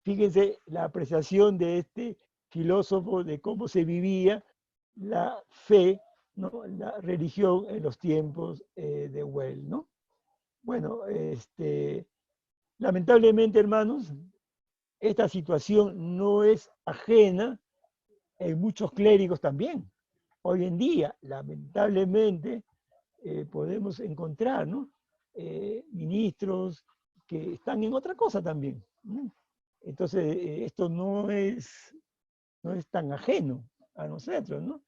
Fíjense la apreciación de este filósofo de cómo se vivía la fe, ¿no? La religión en los tiempos de Wells, ¿no? Bueno, lamentablemente, hermanos, esta situación no es ajena en muchos clérigos también. Hoy en día, lamentablemente, podemos encontrar, ¿no? Ministros que están en otra cosa también, ¿no? Entonces, esto no es tan ajeno a nosotros, ¿no?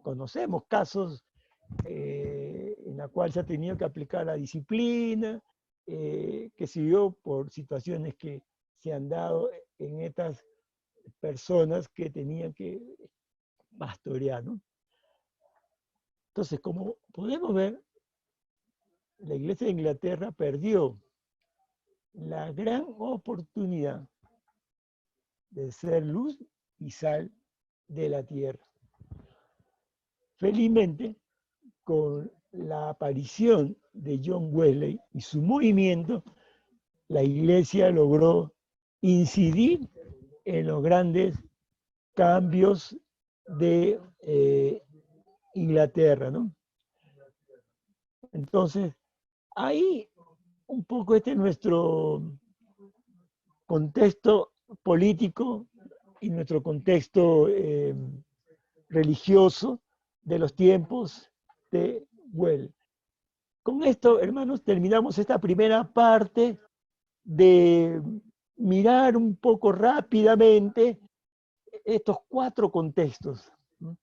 Conocemos casos en la cual se ha tenido que aplicar la disciplina, que se dio por situaciones que se han dado en estas personas que tenían que pastorear, ¿no? Entonces, como podemos ver, la Iglesia de Inglaterra perdió la gran oportunidad de ser luz y sal de la tierra. Felizmente, con la aparición de John Wesley y su movimiento, la Iglesia logró incidir en los grandes cambios de Inglaterra, ¿no? Entonces, ahí un poco este es nuestro contexto político y nuestro contexto religioso de los tiempos de Wells. Con esto, hermanos, terminamos esta primera parte de mirar un poco rápidamente estos 4 contextos, ¿no?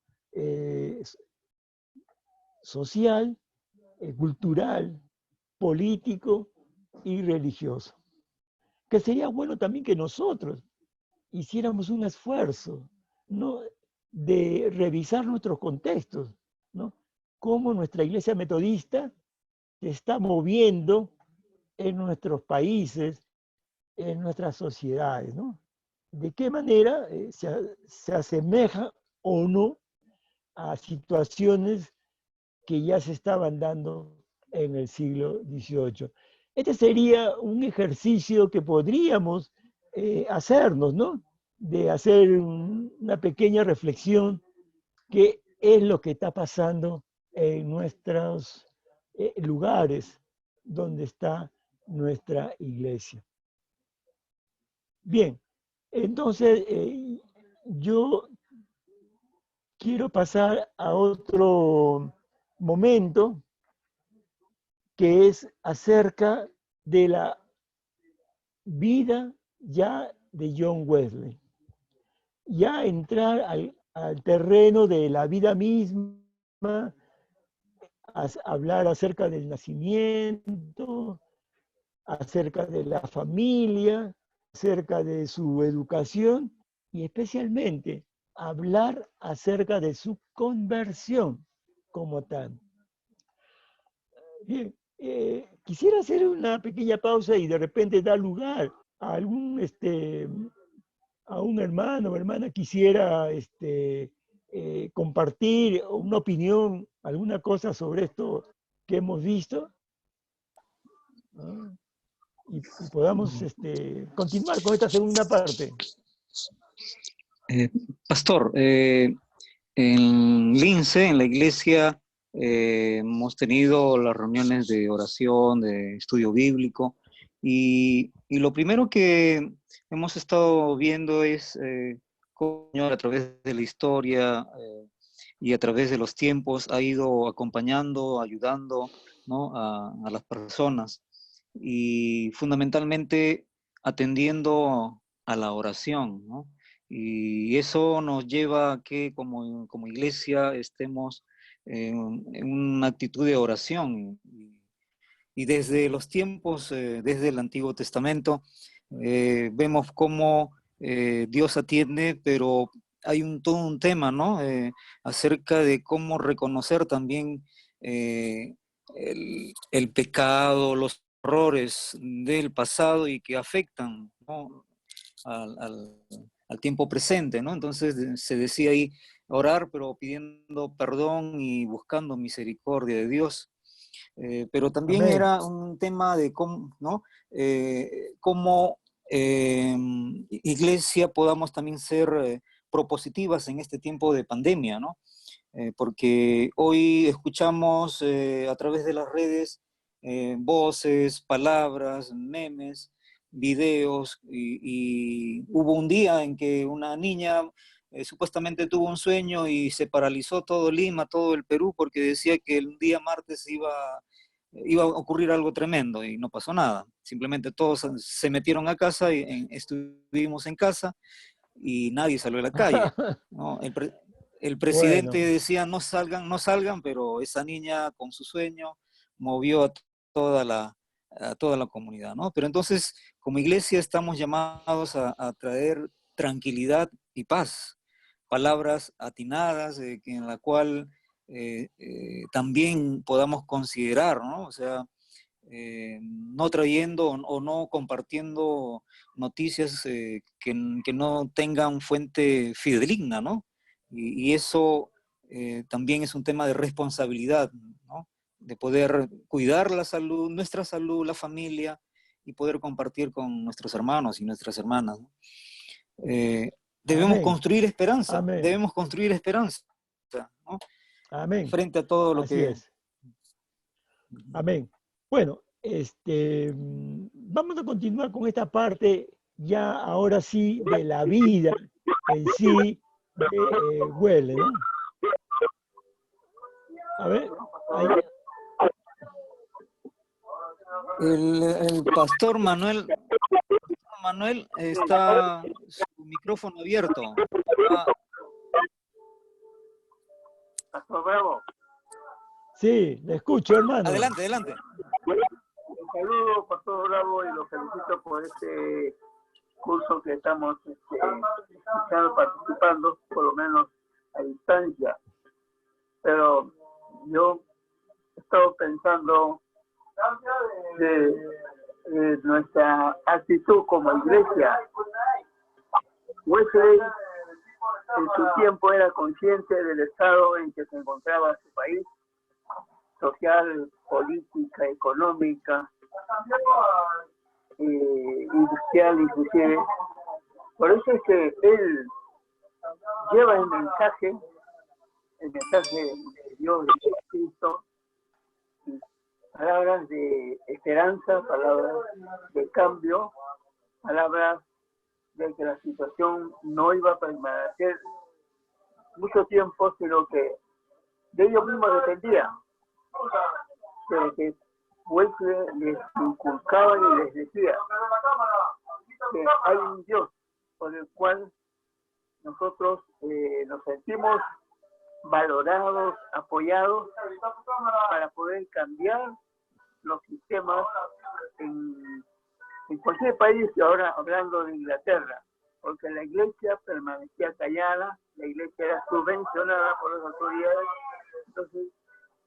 Social, cultural, político y religioso. Que sería bueno también que nosotros hiciéramos un esfuerzo, ¿no?, de revisar nuestros contextos, ¿no? Cómo nuestra iglesia metodista se está moviendo en nuestros países, en nuestras sociedades, ¿no? De qué manera se asemeja o no a situaciones que ya se estaban dando en el siglo XVIII. Este sería un ejercicio que podríamos hacernos, ¿no? De hacer una pequeña reflexión, qué es lo que está pasando en nuestros lugares donde está nuestra iglesia. Bien, entonces yo quiero pasar a otro momento que es acerca de la vida ya de John Wesley. Ya entrar al terreno de la vida misma, hablar acerca del nacimiento, acerca de la familia, acerca de su educación y especialmente hablar acerca de su conversión como tal. Bien, quisiera hacer una pequeña pausa y de repente dar lugar a algún a un hermano o hermana quisiera compartir una opinión, alguna cosa sobre esto que hemos visto, ¿no? Y podamos continuar con esta segunda parte. Pastor, en Lince, en la iglesia hemos tenido las reuniones de oración, de estudio bíblico, y lo primero que hemos estado viendo es cómo el Señor, a través de la historia y a través de los tiempos, ha ido acompañando, ayudando, ¿no?, a las personas, y fundamentalmente atendiendo a la oración, ¿no? Y eso nos lleva a que como iglesia estemos en una actitud de oración. Y desde los tiempos, desde el Antiguo Testamento, vemos cómo Dios atiende, pero hay todo un tema, ¿no? Acerca de cómo reconocer también el pecado, los errores del pasado y que afectan, ¿no?, al tiempo presente, ¿no? Entonces se decía ahí orar, pero pidiendo perdón y buscando misericordia de Dios. Pero también Amén. era un tema de cómo, ¿no? Cómo iglesia podamos también ser propositivas en este tiempo de pandemia, ¿no? Porque hoy escuchamos a través de las redes voces, palabras, memes, videos, y hubo un día en que una niña supuestamente tuvo un sueño y se paralizó todo Lima, todo el Perú, porque decía que el día martes iba a ocurrir algo tremendo, y no pasó nada. Simplemente todos se metieron a casa y estuvimos en casa y nadie salió a la calle, ¿no? El presidente Bueno, decía no salgan, no salgan, pero esa niña con su sueño movió a toda la comunidad, ¿no? Pero entonces, como iglesia estamos llamados a traer tranquilidad y paz, palabras atinadas en la cual también podamos considerar, ¿no? O sea, no trayendo o no compartiendo noticias que no tengan fuente fidedigna, ¿no? Y eso también es un tema de responsabilidad, ¿no? De poder cuidar la salud, nuestra salud, la familia, y poder compartir con nuestros hermanos y nuestras hermanas, ¿no? Eh, amén, amén, debemos construir esperanza, ¿no? amén. Frente a todo lo Así que... es. Amén. Bueno, vamos a continuar con esta parte ya ahora sí de la vida en sí de Huele, ¿no? A ver, ahí, El pastor Manuel está su micrófono abierto. Ah, sí, le escucho, hermano. adelante, adelante. Un saludo por todo lado y los felicito por este curso que estamos participando, por lo menos a distancia. Pero yo he estado pensando de nuestra actitud como iglesia. Wesley en su tiempo era consciente del estado en que se encontraba su país, social, política, económica, industrial inclusive. Por eso es que él lleva el mensaje de Dios, de Cristo, palabras de esperanza, palabras de cambio, palabras de que la situación no iba a permanecer mucho tiempo, sino que de ellos mismos dependía, pero que Wesley les inculcaba y les decía que hay un Dios por el cual nosotros nos sentimos valorados, apoyados para poder cambiar los sistemas en cualquier país, y ahora hablando de Inglaterra, porque la iglesia permanecía callada, la iglesia era subvencionada por las autoridades. Entonces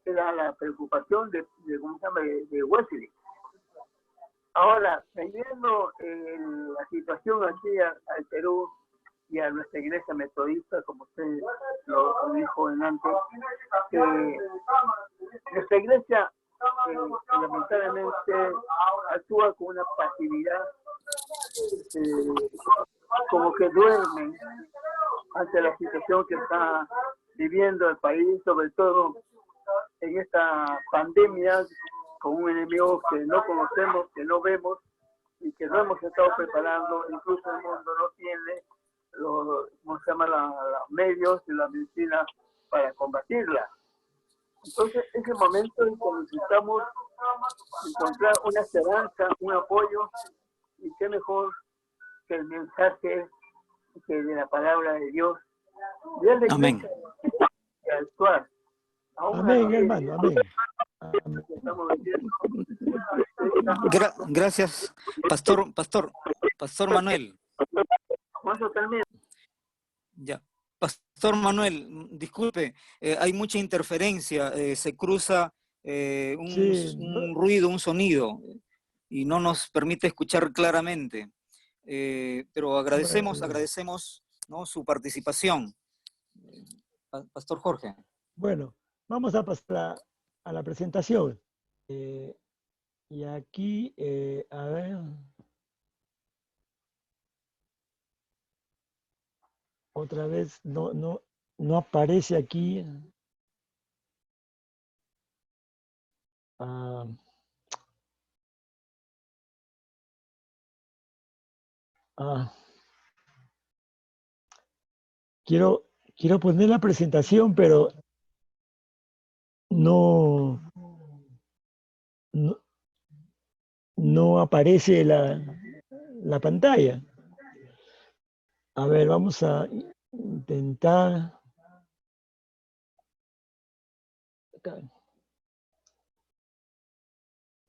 era la preocupación de Wesley. Ahora, trayendo la situación aquí al Perú y a nuestra iglesia metodista, como usted lo dijo en antes, nuestra iglesia lamentablemente actúa con una pasividad, como que duermen ante la situación que está viviendo el país, sobre todo en esta pandemia con un enemigo que no conocemos, que no vemos y que no hemos estado preparando, incluso el mundo no tiene los, ¿cómo se llama?, los medios y la medicina para combatirla. Entonces, es el momento en que necesitamos encontrar una esperanza, un apoyo, y qué mejor que el mensaje que de la palabra de Dios. Amén. Que actuar. Amén, hermano, amén. Amén. Gracias, Pastor Manuel. Ya. Pastor Manuel, disculpe, hay mucha interferencia, se cruza un ruido, un sonido, y no nos permite escuchar claramente. Pero agradecemos, ¿no?, su participación. Pastor Jorge. Bueno, vamos a pasar a la presentación. Y aquí, a ver. Otra vez no aparece aquí. Quiero poner la presentación, pero no aparece la pantalla. A ver, vamos a intentar.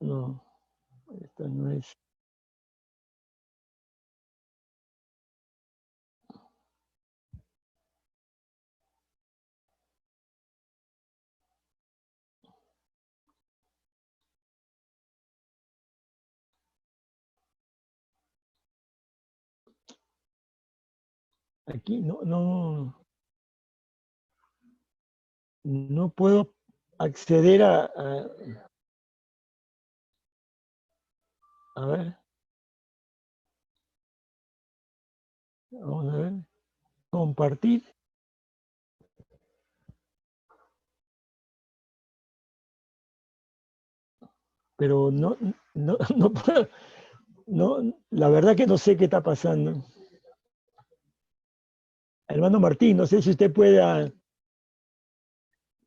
No, esto no es. Aquí no puedo acceder a ver. Vamos a ver. Compartir. Pero no puedo. No, la verdad que no sé qué está pasando. Hermano Martín, no sé si usted pueda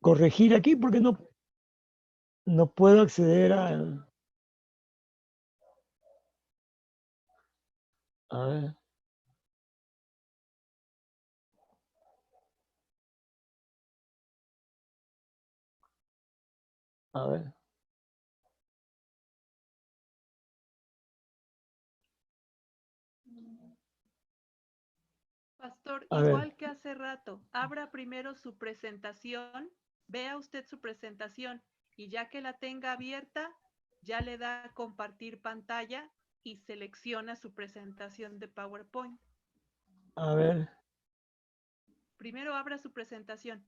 corregir aquí porque no puedo acceder a ver. A ver. Pastor, A igual ver. que hace rato, abra primero su presentación, vea usted su presentación y ya que la tenga abierta, ya le da a compartir pantalla y selecciona su presentación de PowerPoint. A ver. Primero abra su presentación.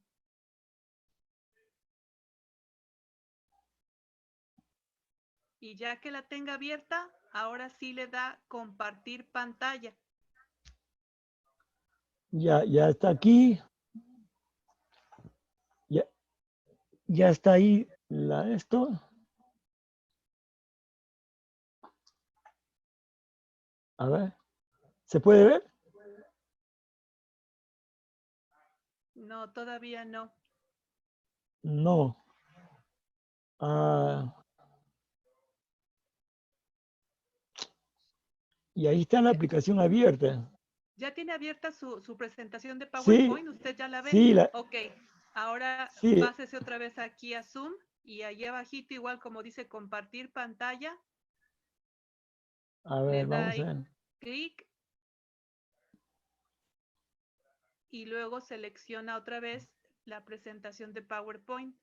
Y ya que la tenga abierta, ahora sí le da compartir pantalla. Ya está aquí. Ya está ahí esto. A ver. ¿Se puede ver? No, todavía no. No. Y ahí está la aplicación abierta. ¿Ya tiene abierta su presentación de Sí, PowerPoint? ¿Usted ya la ve? sí, Ok, ahora sí. pásese otra vez aquí a Zoom y allí abajito, igual como dice compartir pantalla. A ver, vamos a ver. Clic y luego selecciona otra vez la presentación de PowerPoint.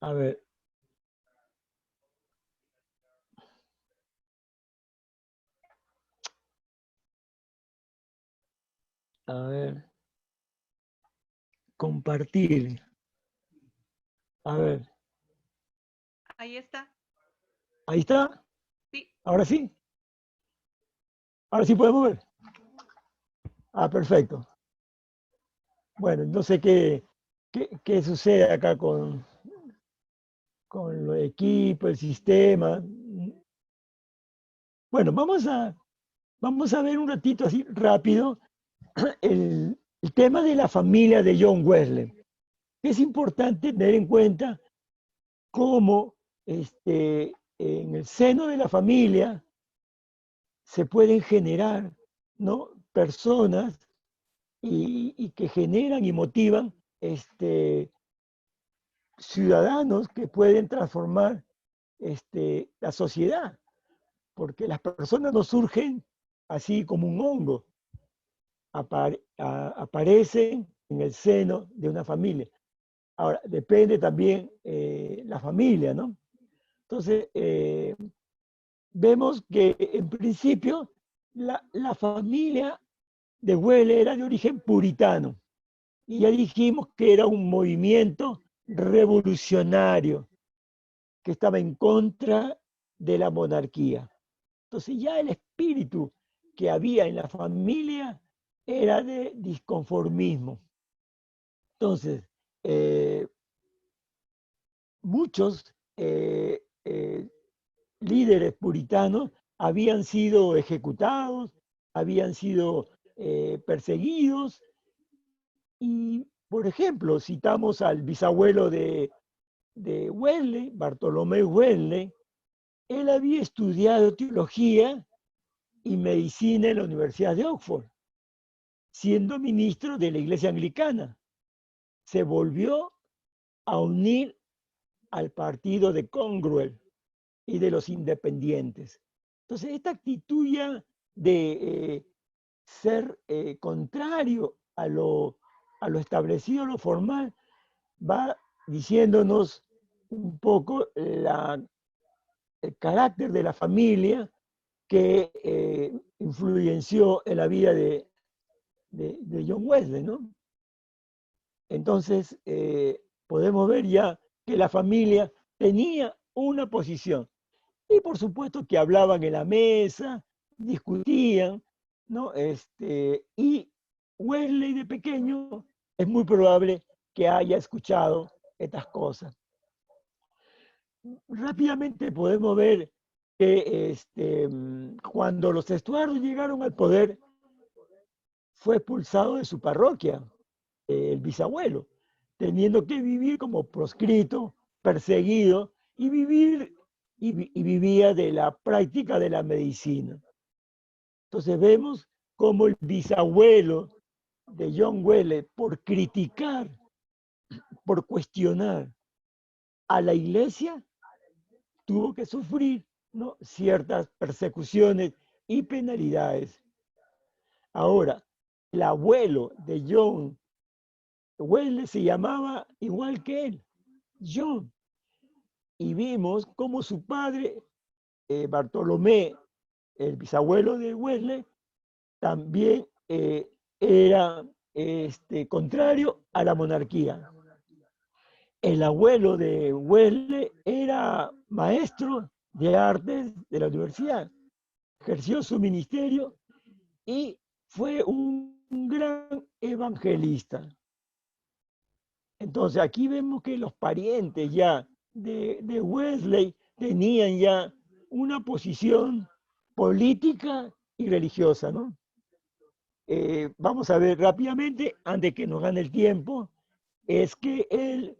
A ver. A ver. Compartir. A ver. Ahí está. ¿Ahí está? Sí. ¿Ahora sí? ¿Ahora sí podemos ver? Ah, perfecto. Bueno, no sé qué sucede acá con los equipos, el sistema. Bueno, vamos a ver un ratito así rápido el tema de la familia de John Wesley. Es importante tener en cuenta cómo en el seno de la familia se pueden generar, ¿no?, personas y que generan y motivan ciudadanos que pueden transformar la sociedad, porque las personas no surgen así como un hongo, aparecen en el seno de una familia. Ahora, depende también la familia, ¿no? Entonces, vemos que en principio la familia de Wesley era de origen puritano. Y ya dijimos que era un movimiento revolucionario que estaba en contra de la monarquía. Entonces ya el espíritu que había en la familia era de disconformismo. Entonces, muchos líderes puritanos habían sido ejecutados, habían sido perseguidos. Y, por ejemplo, citamos al bisabuelo de Wesley, Bartolomé Wesley. Él había estudiado teología y medicina en la Universidad de Oxford, siendo ministro de la Iglesia Anglicana. Se volvió a unir al partido de Cromwell y de los independientes. Entonces, esta actitud ya de ser contrario a lo establecido, a lo formal, va diciéndonos un poco el carácter de la familia que influenció en la vida de John Wesley, ¿no? Entonces, podemos ver ya que la familia tenía una posición. Y por supuesto que hablaban en la mesa, discutían, ¿no? Y Wesley de pequeño es muy probable que haya escuchado estas cosas. Rápidamente podemos ver que cuando los Estuardo llegaron al poder, fue expulsado de su parroquia, el bisabuelo, teniendo que vivir como proscrito, perseguido, y vivía de la práctica de la medicina. Entonces vemos cómo el bisabuelo de John Wesley, por criticar, por cuestionar a la iglesia, tuvo que sufrir, ¿no?, ciertas persecuciones y penalidades. Ahora, el abuelo de John Wesley se llamaba igual que él, John. Y vimos cómo su padre, Bartolomé, el bisabuelo de Wesley, también era contrario a la monarquía. El abuelo de Wesley era maestro de artes de la universidad, ejerció su ministerio y fue un gran evangelista. Entonces aquí vemos que los parientes ya de Wesley tenían ya una posición política y religiosa, ¿no? Vamos a ver rápidamente, antes que nos gane el tiempo, es que él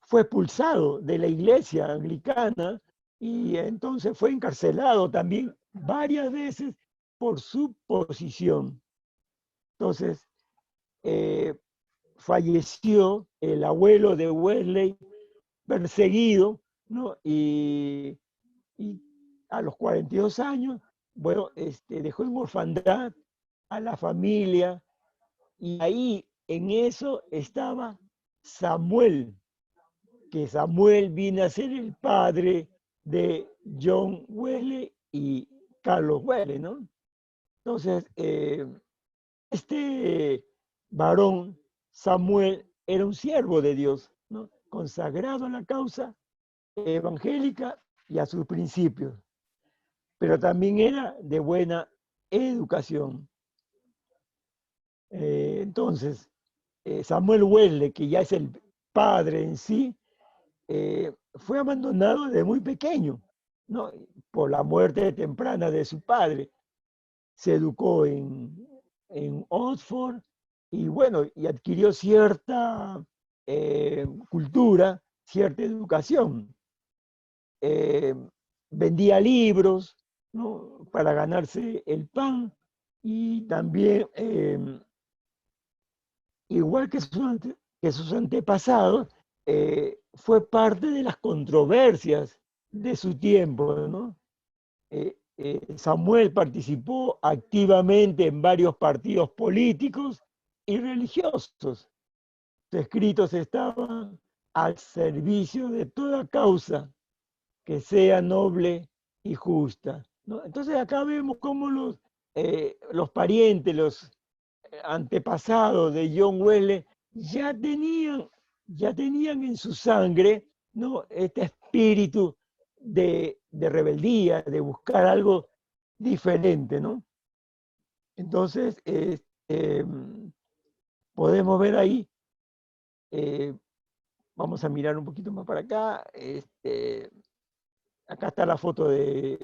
fue expulsado de la iglesia anglicana y entonces fue encarcelado también varias veces por su posición. Entonces, falleció el abuelo de Wesley perseguido, ¿no? Y a los 42 años, bueno, dejó en orfandad a la familia, y ahí en eso estaba Samuel, que Samuel vino a ser el padre de John Wesley y Carlos Wesley, ¿no? Entonces, este varón, Samuel, era un siervo de Dios, ¿no?, consagrado a la causa evangélica y a sus principios, pero también era de buena educación. Entonces, Samuel Wesley, que ya es el padre en sí, fue abandonado desde muy pequeño, ¿no? Por la muerte temprana de su padre. Se educó en Oxford y bueno, y adquirió cierta cultura, cierta educación. Vendía libros, ¿no? Para ganarse el pan y también, igual que sus antepasados, fue parte de las controversias de su tiempo, ¿no? Samuel participó activamente en varios partidos políticos y religiosos. Sus escritos estaban al servicio de toda causa que sea noble y justa, ¿no? Entonces acá vemos cómo los parientes, los antepasados de John Wesley ya tenían en su sangre, ¿no? Este espíritu de rebeldía, de buscar algo diferente, ¿no? Entonces, podemos ver ahí, vamos a mirar un poquito más para acá, acá está la foto de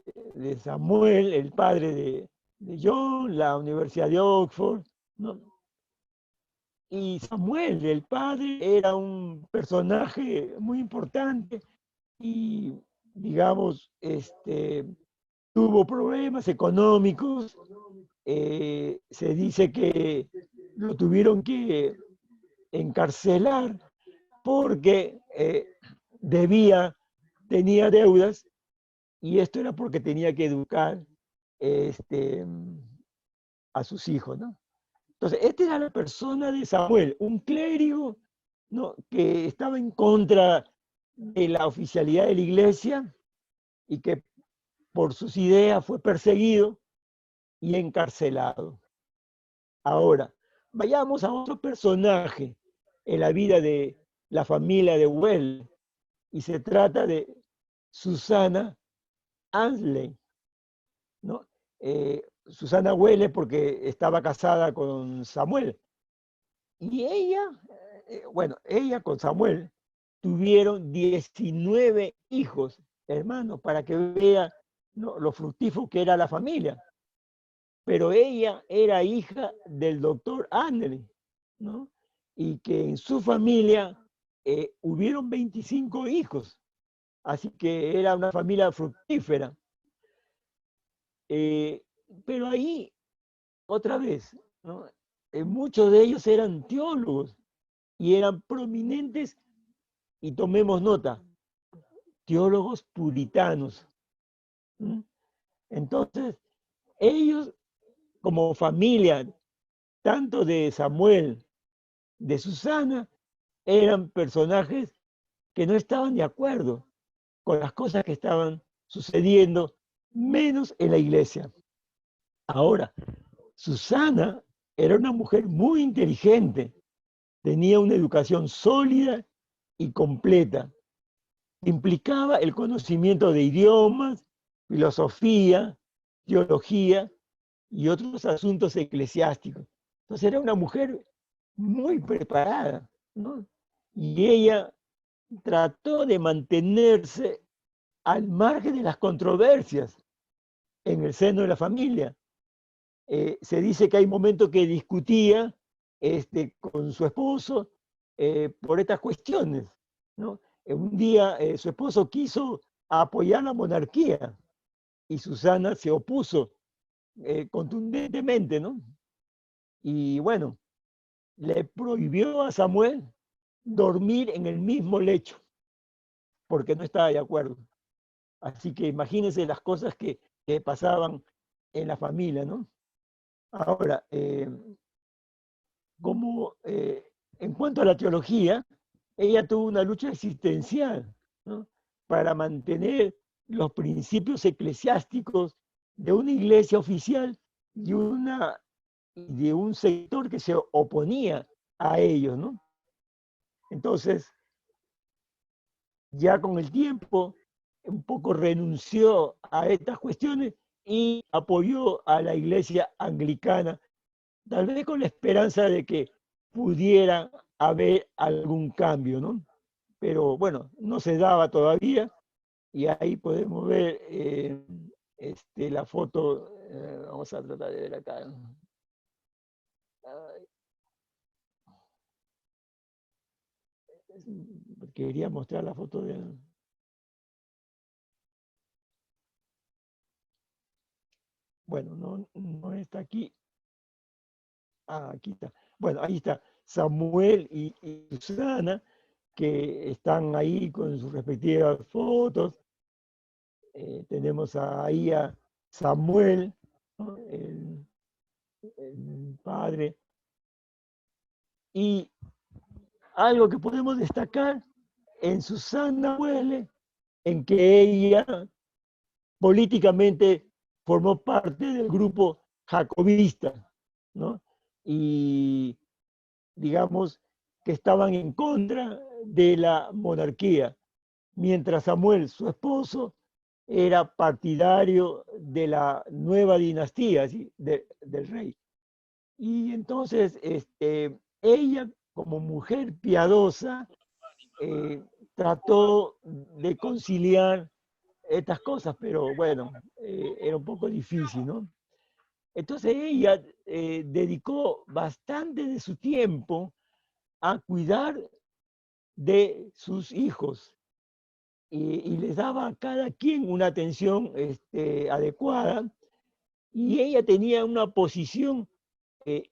Samuel, el padre de John, la Universidad de Oxford, ¿no? Y Samuel, el padre, era un personaje muy importante y, digamos, tuvo problemas económicos. Se dice que lo tuvieron que encarcelar porque tenía deudas, y esto era porque tenía que educar a sus hijos, ¿no? Entonces, esta era la persona de Samuel, un clérigo, ¿no? Que estaba en contra de la oficialidad de la iglesia y que por sus ideas fue perseguido y encarcelado. Ahora, vayamos a otro personaje en la vida de la familia de Wesley, y se trata de Susana Ansley, ¿no? Susana Wesley porque estaba casada con Samuel. Y ella con Samuel tuvieron 19 hijos, hermanos, para que vea, ¿no?, lo fructífero que era la familia. Pero ella era hija del doctor Ansley, ¿no? Y que en su familia hubieron 25 hijos. Así que era una familia fructífera. Pero ahí, otra vez, ¿no? Muchos de ellos eran teólogos y eran prominentes, y tomemos nota, teólogos puritanos. ¿Mm? Entonces, ellos como familia, tanto de Samuel, de Susana, eran personajes que no estaban de acuerdo con las cosas que estaban sucediendo, menos en la iglesia. Ahora, Susana era una mujer muy inteligente, tenía una educación sólida y completa. Implicaba el conocimiento de idiomas, filosofía, teología y otros asuntos eclesiásticos. Entonces era una mujer muy preparada, ¿no? Y ella trató de mantenerse al margen de las controversias en el seno de la familia. Se dice que hay momentos que discutía con su esposo por estas cuestiones, ¿no? Un día su esposo quiso apoyar la monarquía y Susana se opuso contundentemente, ¿no? Y bueno, le prohibió a Samuel dormir en el mismo lecho porque no estaba de acuerdo. Así que imagínense las cosas que pasaban en la familia, ¿no? Ahora, en cuanto a la teología, ella tuvo una lucha existencial, ¿no?, para mantener los principios eclesiásticos de una iglesia oficial y de un sector que se oponía a ellos, ¿no? Entonces, ya con el tiempo, un poco renunció a estas cuestiones y apoyó a la iglesia anglicana tal vez con la esperanza de que pudiera haber algún cambio, ¿no? Pero bueno, no se daba todavía, y ahí podemos ver la foto, vamos a tratar de ver acá. Quería mostrar la foto de... Bueno, no está aquí. Ah, aquí está. Bueno, ahí está Samuel y Susana, que están ahí con sus respectivas fotos. Tenemos ahí a Samuel, ¿no? El padre. Y algo que podemos destacar en Susana Huele, en que ella políticamente formó parte del grupo jacobista, ¿no? Y digamos que estaban en contra de la monarquía, mientras Samuel, su esposo, era partidario de la nueva dinastía, ¿sí? Del rey. Y entonces ella, como mujer piadosa, trató de conciliar estas cosas, pero bueno, era un poco difícil, ¿no? Entonces ella dedicó bastante de su tiempo a cuidar de sus hijos y les daba a cada quien una atención adecuada, y ella tenía una posición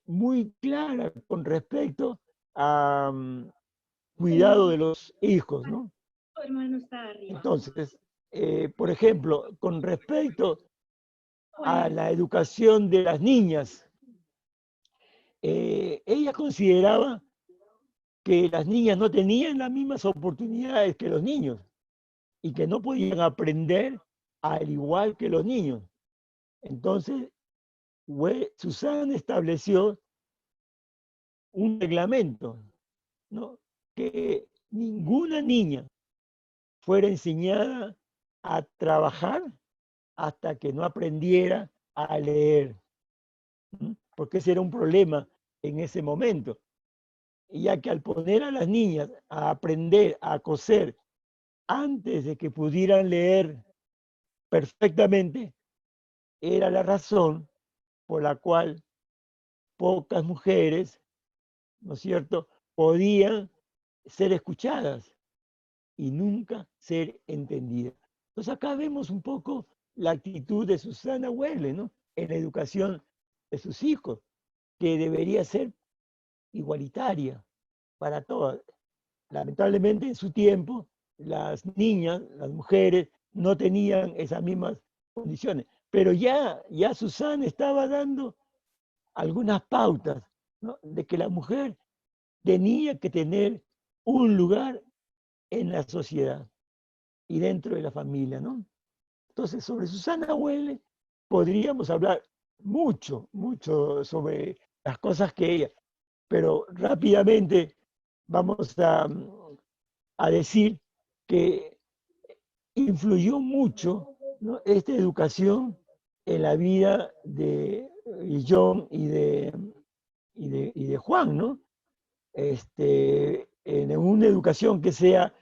muy clara con respecto a cuidado de los hijos, ¿no? Entonces, por ejemplo, con respecto a la educación de las niñas, ella consideraba que las niñas no tenían las mismas oportunidades que los niños y que no podían aprender al igual que los niños. Entonces, Susana estableció un reglamento, ¿no? Que ninguna niña fuera enseñada a trabajar hasta que no aprendiera a leer, porque ese era un problema en ese momento, ya que al poner a las niñas a aprender a coser antes de que pudieran leer perfectamente, era la razón por la cual pocas mujeres, ¿no es cierto?, podían ser escuchadas y nunca ser entendidas. Entonces acá vemos un poco la actitud de Susana Huele, ¿no?, en la educación de sus hijos, que debería ser igualitaria para todas. Lamentablemente en su tiempo las niñas, las mujeres, no tenían esas mismas condiciones, pero ya Susana estaba dando algunas pautas, ¿no?, de que la mujer tenía que tener un lugar en la sociedad y dentro de la familia, ¿no? Entonces, sobre Susana Huele podríamos hablar mucho sobre las cosas que ella, pero rápidamente vamos a decir que influyó mucho, ¿no?, esta educación en la vida de John y de Juan, ¿no? En una educación que sea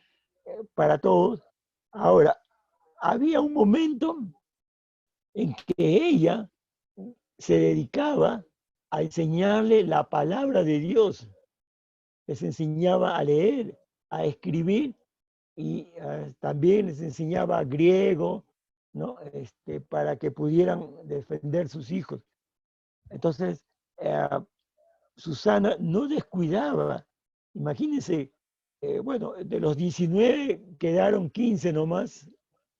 para todos. Ahora, había un momento en que ella se dedicaba a enseñarle la palabra de Dios, les enseñaba a leer, a escribir, y también les enseñaba griego, ¿no?, para que pudieran defender sus hijos. Entonces, Susana no descuidaba. Imagínense, bueno, de los 19 quedaron 15 nomás,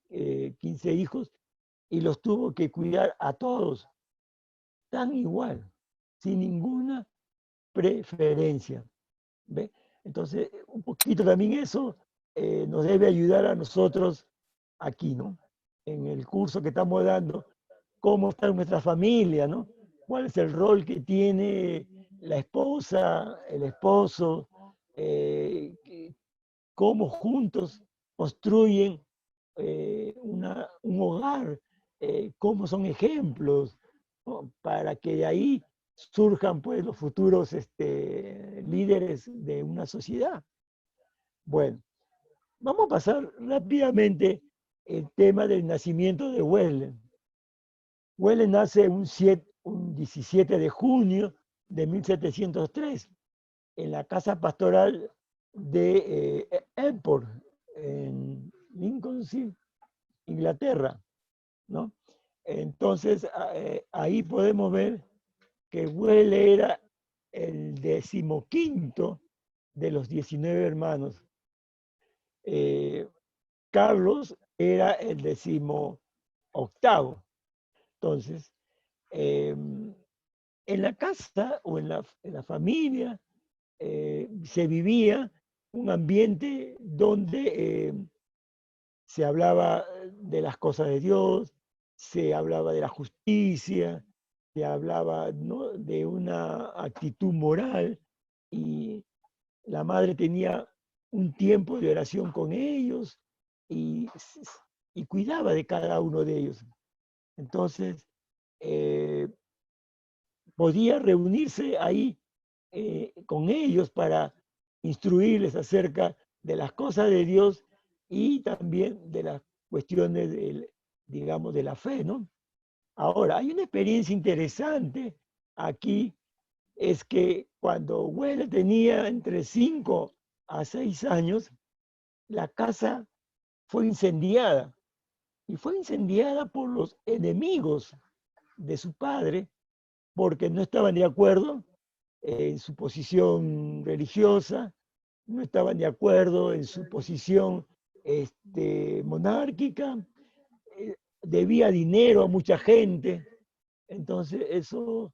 15 hijos, y los tuvo que cuidar a todos, tan igual, sin ninguna preferencia. ¿Ve? Entonces, un poquito también eso nos debe ayudar a nosotros aquí, ¿no? En el curso que estamos dando, cómo está nuestra familia, ¿no? ¿Cuál es el rol que tiene la esposa, el esposo? Cómo juntos construyen un hogar, cómo son ejemplos, ¿no?, para que de ahí surjan pues los futuros líderes de una sociedad. Bueno, vamos a pasar rápidamente el tema del nacimiento de Wesley. Wesley nace un 17 de junio de 1703 en la casa pastoral de Emport, en Lincolnshire, Inglaterra, ¿no? Entonces, ahí podemos ver que Wesley era el 15º de los 19 hermanos. Carlos era el 18º. Entonces, en la casa o en la familia se vivía un ambiente donde se hablaba de las cosas de Dios, se hablaba de la justicia, se hablaba, ¿no?, de una actitud moral, y la madre tenía un tiempo de oración con ellos y cuidaba de cada uno de ellos. Entonces, podía reunirse ahí con ellos para instruirles acerca de las cosas de Dios y también de las cuestiones, digamos, de la fe, ¿no? Ahora, hay una experiencia interesante aquí, es que cuando Wesley tenía entre 5 a 6 años, la casa fue incendiada, y fue incendiada por los enemigos de su padre, porque no estaban de acuerdo en su posición religiosa, no estaban de acuerdo en su posición monárquica, debía dinero a mucha gente. Entonces eso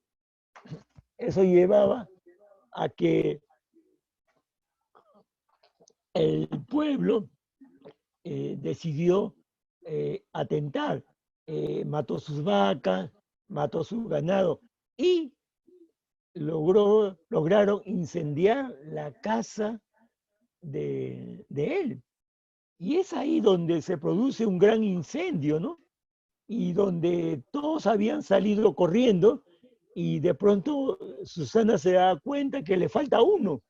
llevaba a que el pueblo decidió atentar, mató sus vacas, mató su ganado y lograron incendiar la casa de él. Y es ahí donde se produce un gran incendio, ¿no? Y donde todos habían salido corriendo, y de pronto Susana se da cuenta que le falta uno,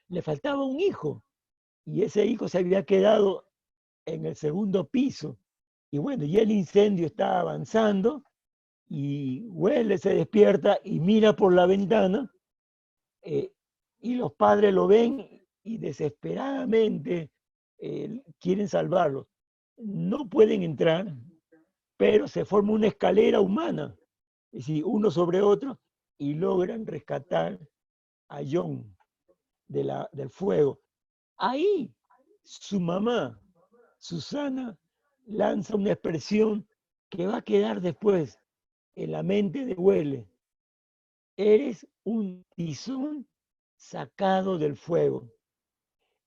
le faltaba un hijo, y ese hijo se había quedado en el segundo piso. Y bueno, ya el incendio está avanzando, y Wesley se despierta y mira por la ventana, y los padres lo ven y desesperadamente quieren salvarlo. No pueden entrar, pero se forma una escalera humana, es decir, uno sobre otro, y logran rescatar a John del fuego. Ahí su mamá, Susana, lanza una expresión que va a quedar después en la mente de Wesley: eres un tizón sacado del fuego.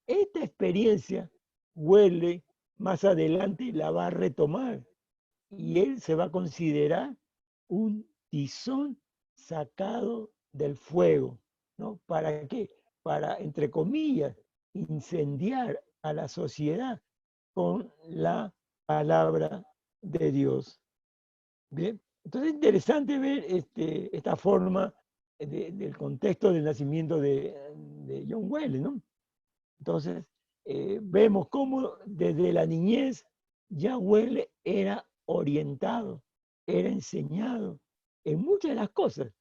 Esta experiencia Wesley más adelante la va a retomar, y él se va a considerar un tizón sacado del fuego, ¿no? ¿Para qué? Para, entre comillas, incendiar a la sociedad con la palabra de Dios. Bien, entonces es interesante ver esta forma del contexto del nacimiento de John Wesley, ¿no? Entonces, vemos cómo desde la niñez ya Wesley era orientado, era enseñado en muchas de las cosas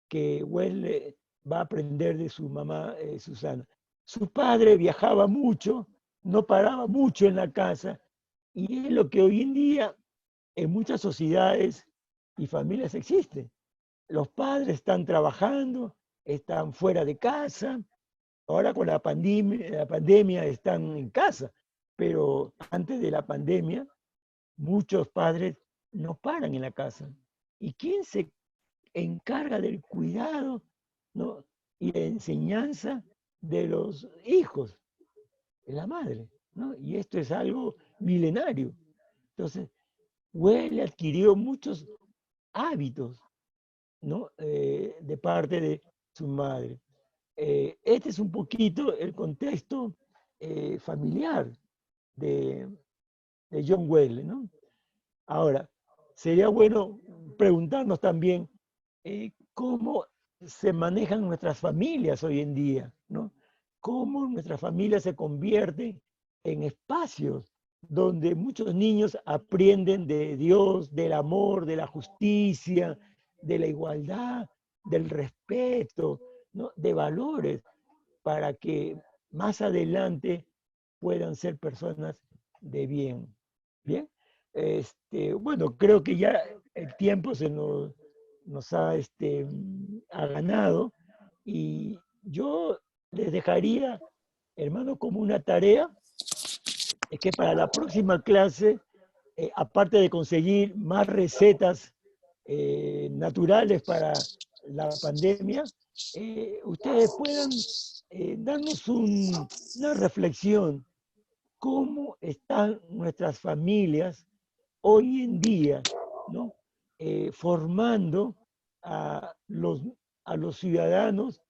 que Wesley va a aprender de su mamá Susana. Su padre viajaba mucho, no paraba mucho en la casa, y es lo que hoy en día en muchas sociedades y familias existe. Los padres están trabajando, están fuera de casa. Ahora con la pandemia están en casa, pero antes de la pandemia muchos padres no paran en la casa. ¿Y quién se encarga del cuidado, ¿no?, y la enseñanza de los hijos? Es la madre, ¿no? Y esto es algo milenario. Entonces, Wesley adquirió muchos hábitos, ¿no?, de parte de su madre. Este es un poquito el contexto familiar de John Wesley, ¿no? Ahora, sería bueno preguntarnos también cómo se manejan nuestras familias hoy en día, ¿no? Cómo nuestras familias se convierten en espacios donde muchos niños aprenden de Dios, del amor, de la justicia, de la igualdad, del respeto, ¿no? De valores, para que más adelante puedan ser personas de bien. ¿Bien? Bueno, creo que ya el tiempo nos ha ganado, y yo les dejaría, hermano, como una tarea, es que para la próxima clase, aparte de conseguir más recetas naturales para la pandemia, ustedes puedan darnos una reflexión. ¿Cómo están nuestras familias hoy en día, ¿no? Formando a los ciudadanos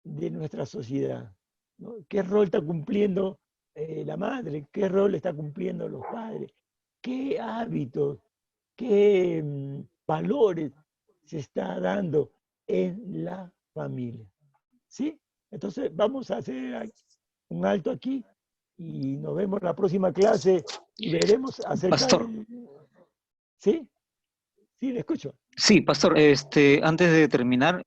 de nuestra sociedad, ¿no? ¿Qué rol está cumpliendo la madre? ¿Qué rol está cumpliendo los padres? ¿Qué hábitos, qué valores se está dando en la familia? ¿Sí? Entonces vamos a hacer un alto aquí y nos vemos la próxima clase y veremos acerca Pastor. ¿Sí? Sí, le escucho. Sí, Pastor, antes de terminar,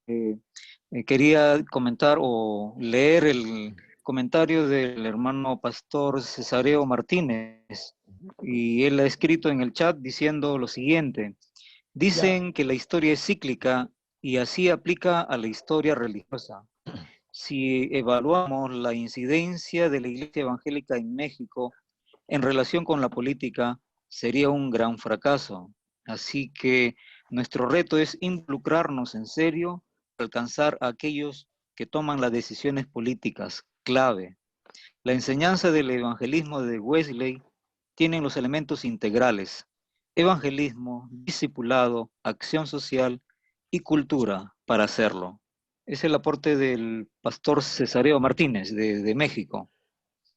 quería comentar o leer el comentario del hermano Pastor Cesareo Martínez, y él ha escrito en el chat diciendo lo siguiente: dicen que la historia es cíclica y así aplica a la historia religiosa. Si evaluamos la incidencia de la Iglesia Evangélica en México en relación con la política, sería un gran fracaso. Así que nuestro reto es involucrarnos en serio para alcanzar a aquellos que toman las decisiones políticas clave. La enseñanza del evangelismo de Wesley tiene los elementos integrales: evangelismo, discipulado, acción social y cultura para hacerlo. Es el aporte del pastor Cesareo Martínez de México.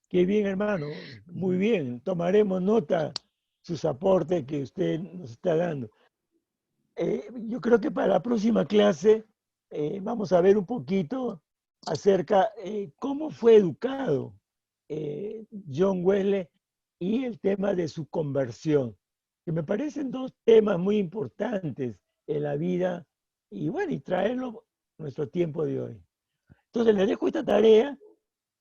Qué bien, hermano. Muy bien. Tomaremos nota sus aportes que usted nos está dando. Yo creo que para la próxima clase vamos a ver un poquito acerca cómo fue educado John Wesley y el tema de su conversión, que me parecen dos temas muy importantes en la vida, y bueno, y traerlo a nuestro tiempo de hoy. Entonces les dejo esta tarea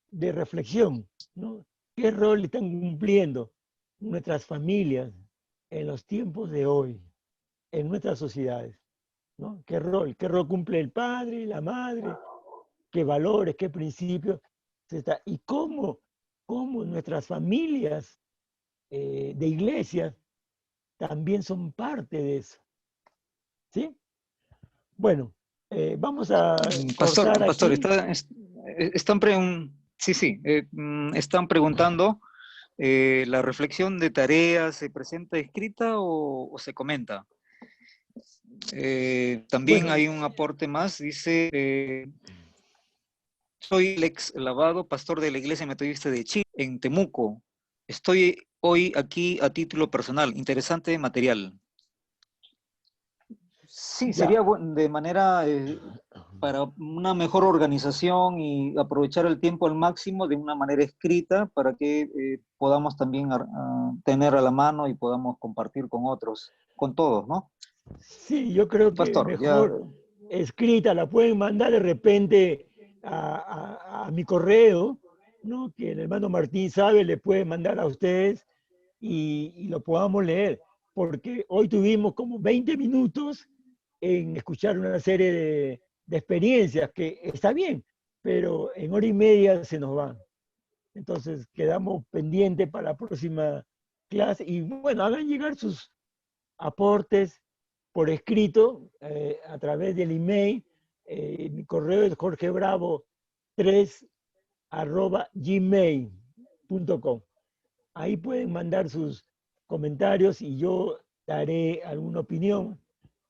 de reflexión, ¿no? ¿Qué rol están cumpliendo nuestras familias en los tiempos de hoy, en nuestras sociedades? ¿No? ¿Qué rol cumple el padre, la madre? ¿Qué valores, qué principios? Y cómo nuestras familias de iglesias también son parte de eso. ¿Sí? Bueno, vamos a Pastor, aquí. Están preguntando, ¿la reflexión de tarea se presenta escrita o se comenta? También Bueno, hay un aporte más, dice, soy Alex Lavado, pastor de la Iglesia Metodista de Chile, en Temuco. Estoy hoy aquí a título personal. Interesante material. Sí, sería de manera para una mejor organización y aprovechar el tiempo al máximo de una manera escrita para que podamos también tener a la mano y podamos compartir con otros, con todos, ¿no? Sí, yo creo que Pastor, mejor escrita, la pueden mandar de repente a mi correo, ¿no? Que el hermano Martín sabe, le puede mandar a ustedes y lo podamos leer, porque hoy tuvimos como 20 minutos en escuchar una serie de experiencias, que está bien, pero en hora y media se nos van. Entonces quedamos pendientes para la próxima clase y bueno, hagan llegar sus aportes por escrito a través del email. Mi correo es jorgebravo3@gmail.com. Ahí pueden mandar sus comentarios y yo daré alguna opinión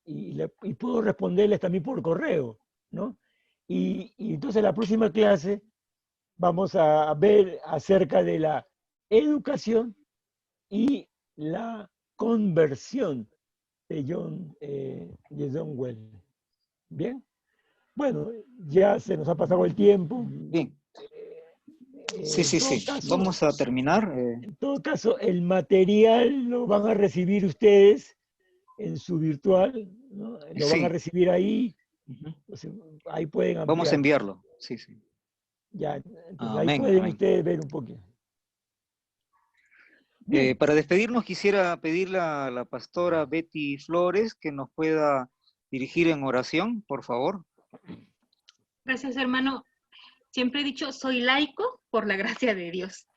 y puedo responderles también por correo, ¿no? Y entonces la próxima clase vamos a ver acerca de la educación y la conversión de John Wesley. ¿Bien? Bueno, ya se nos ha pasado el tiempo. Bien. Sí, En sí, todo sí. caso, Vamos a terminar. en todo caso, el material lo van a recibir ustedes en su virtual, ¿no? Lo van a Sí. recibir ahí, Ujú. entonces, ahí pueden Vamos a ampliar. enviarlo. Sí, sí. Ya, entonces ahí Amén, pueden amén. ustedes ver un poquito. Bien. Para despedirnos quisiera pedirle a la pastora Betty Flores que nos pueda dirigir en oración, por favor. Gracias, hermano. Siempre he dicho, soy laico por la gracia de Dios,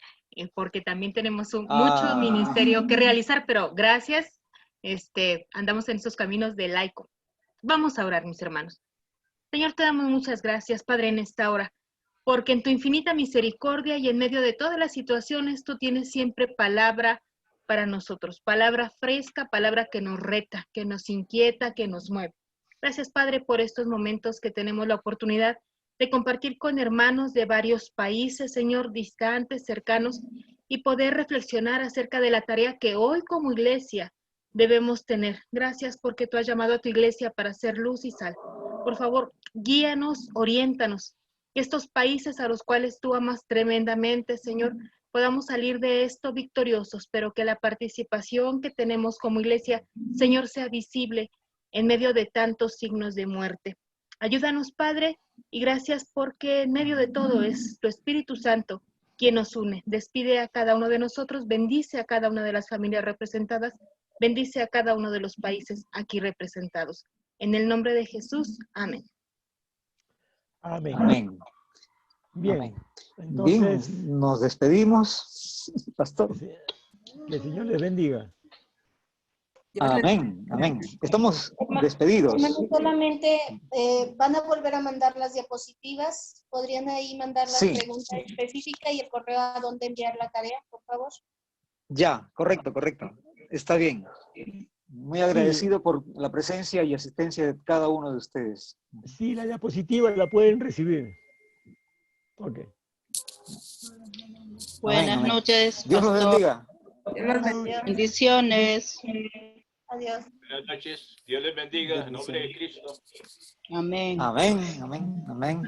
porque también tenemos mucho ministerio que realizar, pero gracias, andamos en esos caminos de laico. Vamos a orar, mis hermanos. Señor, te damos muchas gracias, Padre, en esta hora, porque en tu infinita misericordia y en medio de todas las situaciones, tú tienes siempre palabra para nosotros, palabra fresca, palabra que nos reta, que nos inquieta, que nos mueve. Gracias, Padre, por estos momentos que tenemos la oportunidad de compartir con hermanos de varios países, Señor, distantes, cercanos, y poder reflexionar acerca de la tarea que hoy como iglesia debemos tener. Gracias porque tú has llamado a tu iglesia para ser luz y sal. Por favor, guíanos, oriéntanos. Que estos países a los cuales tú amas tremendamente, Señor, podamos salir de esto victoriosos, pero que la participación que tenemos como iglesia, Señor, sea visible en medio de tantos signos de muerte. Ayúdanos, Padre, y gracias porque en medio de todo es tu Espíritu Santo quien nos une. Despide a cada uno de nosotros, bendice a cada una de las familias representadas, bendice a cada uno de los países aquí representados. En el nombre de Jesús, amén. Amén. Amén. Bien, Amén. entonces, Bien, nos despedimos, pastor. que el Señor les bendiga. Amén, amén. Estamos despedidos. Hermano, solamente van a volver a mandar las diapositivas. ¿Podrían ahí mandar la Sí. pregunta específica y el correo a dónde enviar la tarea, por favor? Ya, correcto, correcto. Está bien. Muy agradecido por la presencia y asistencia de cada uno de ustedes. Sí, la diapositiva la pueden recibir. Ok. Buenas amén. noches, Dios los pastor. bendiga. Bendiciones. Adiós. Buenas noches. Dios les bendiga. En nombre de Cristo. Amén. Amén, amén, amén.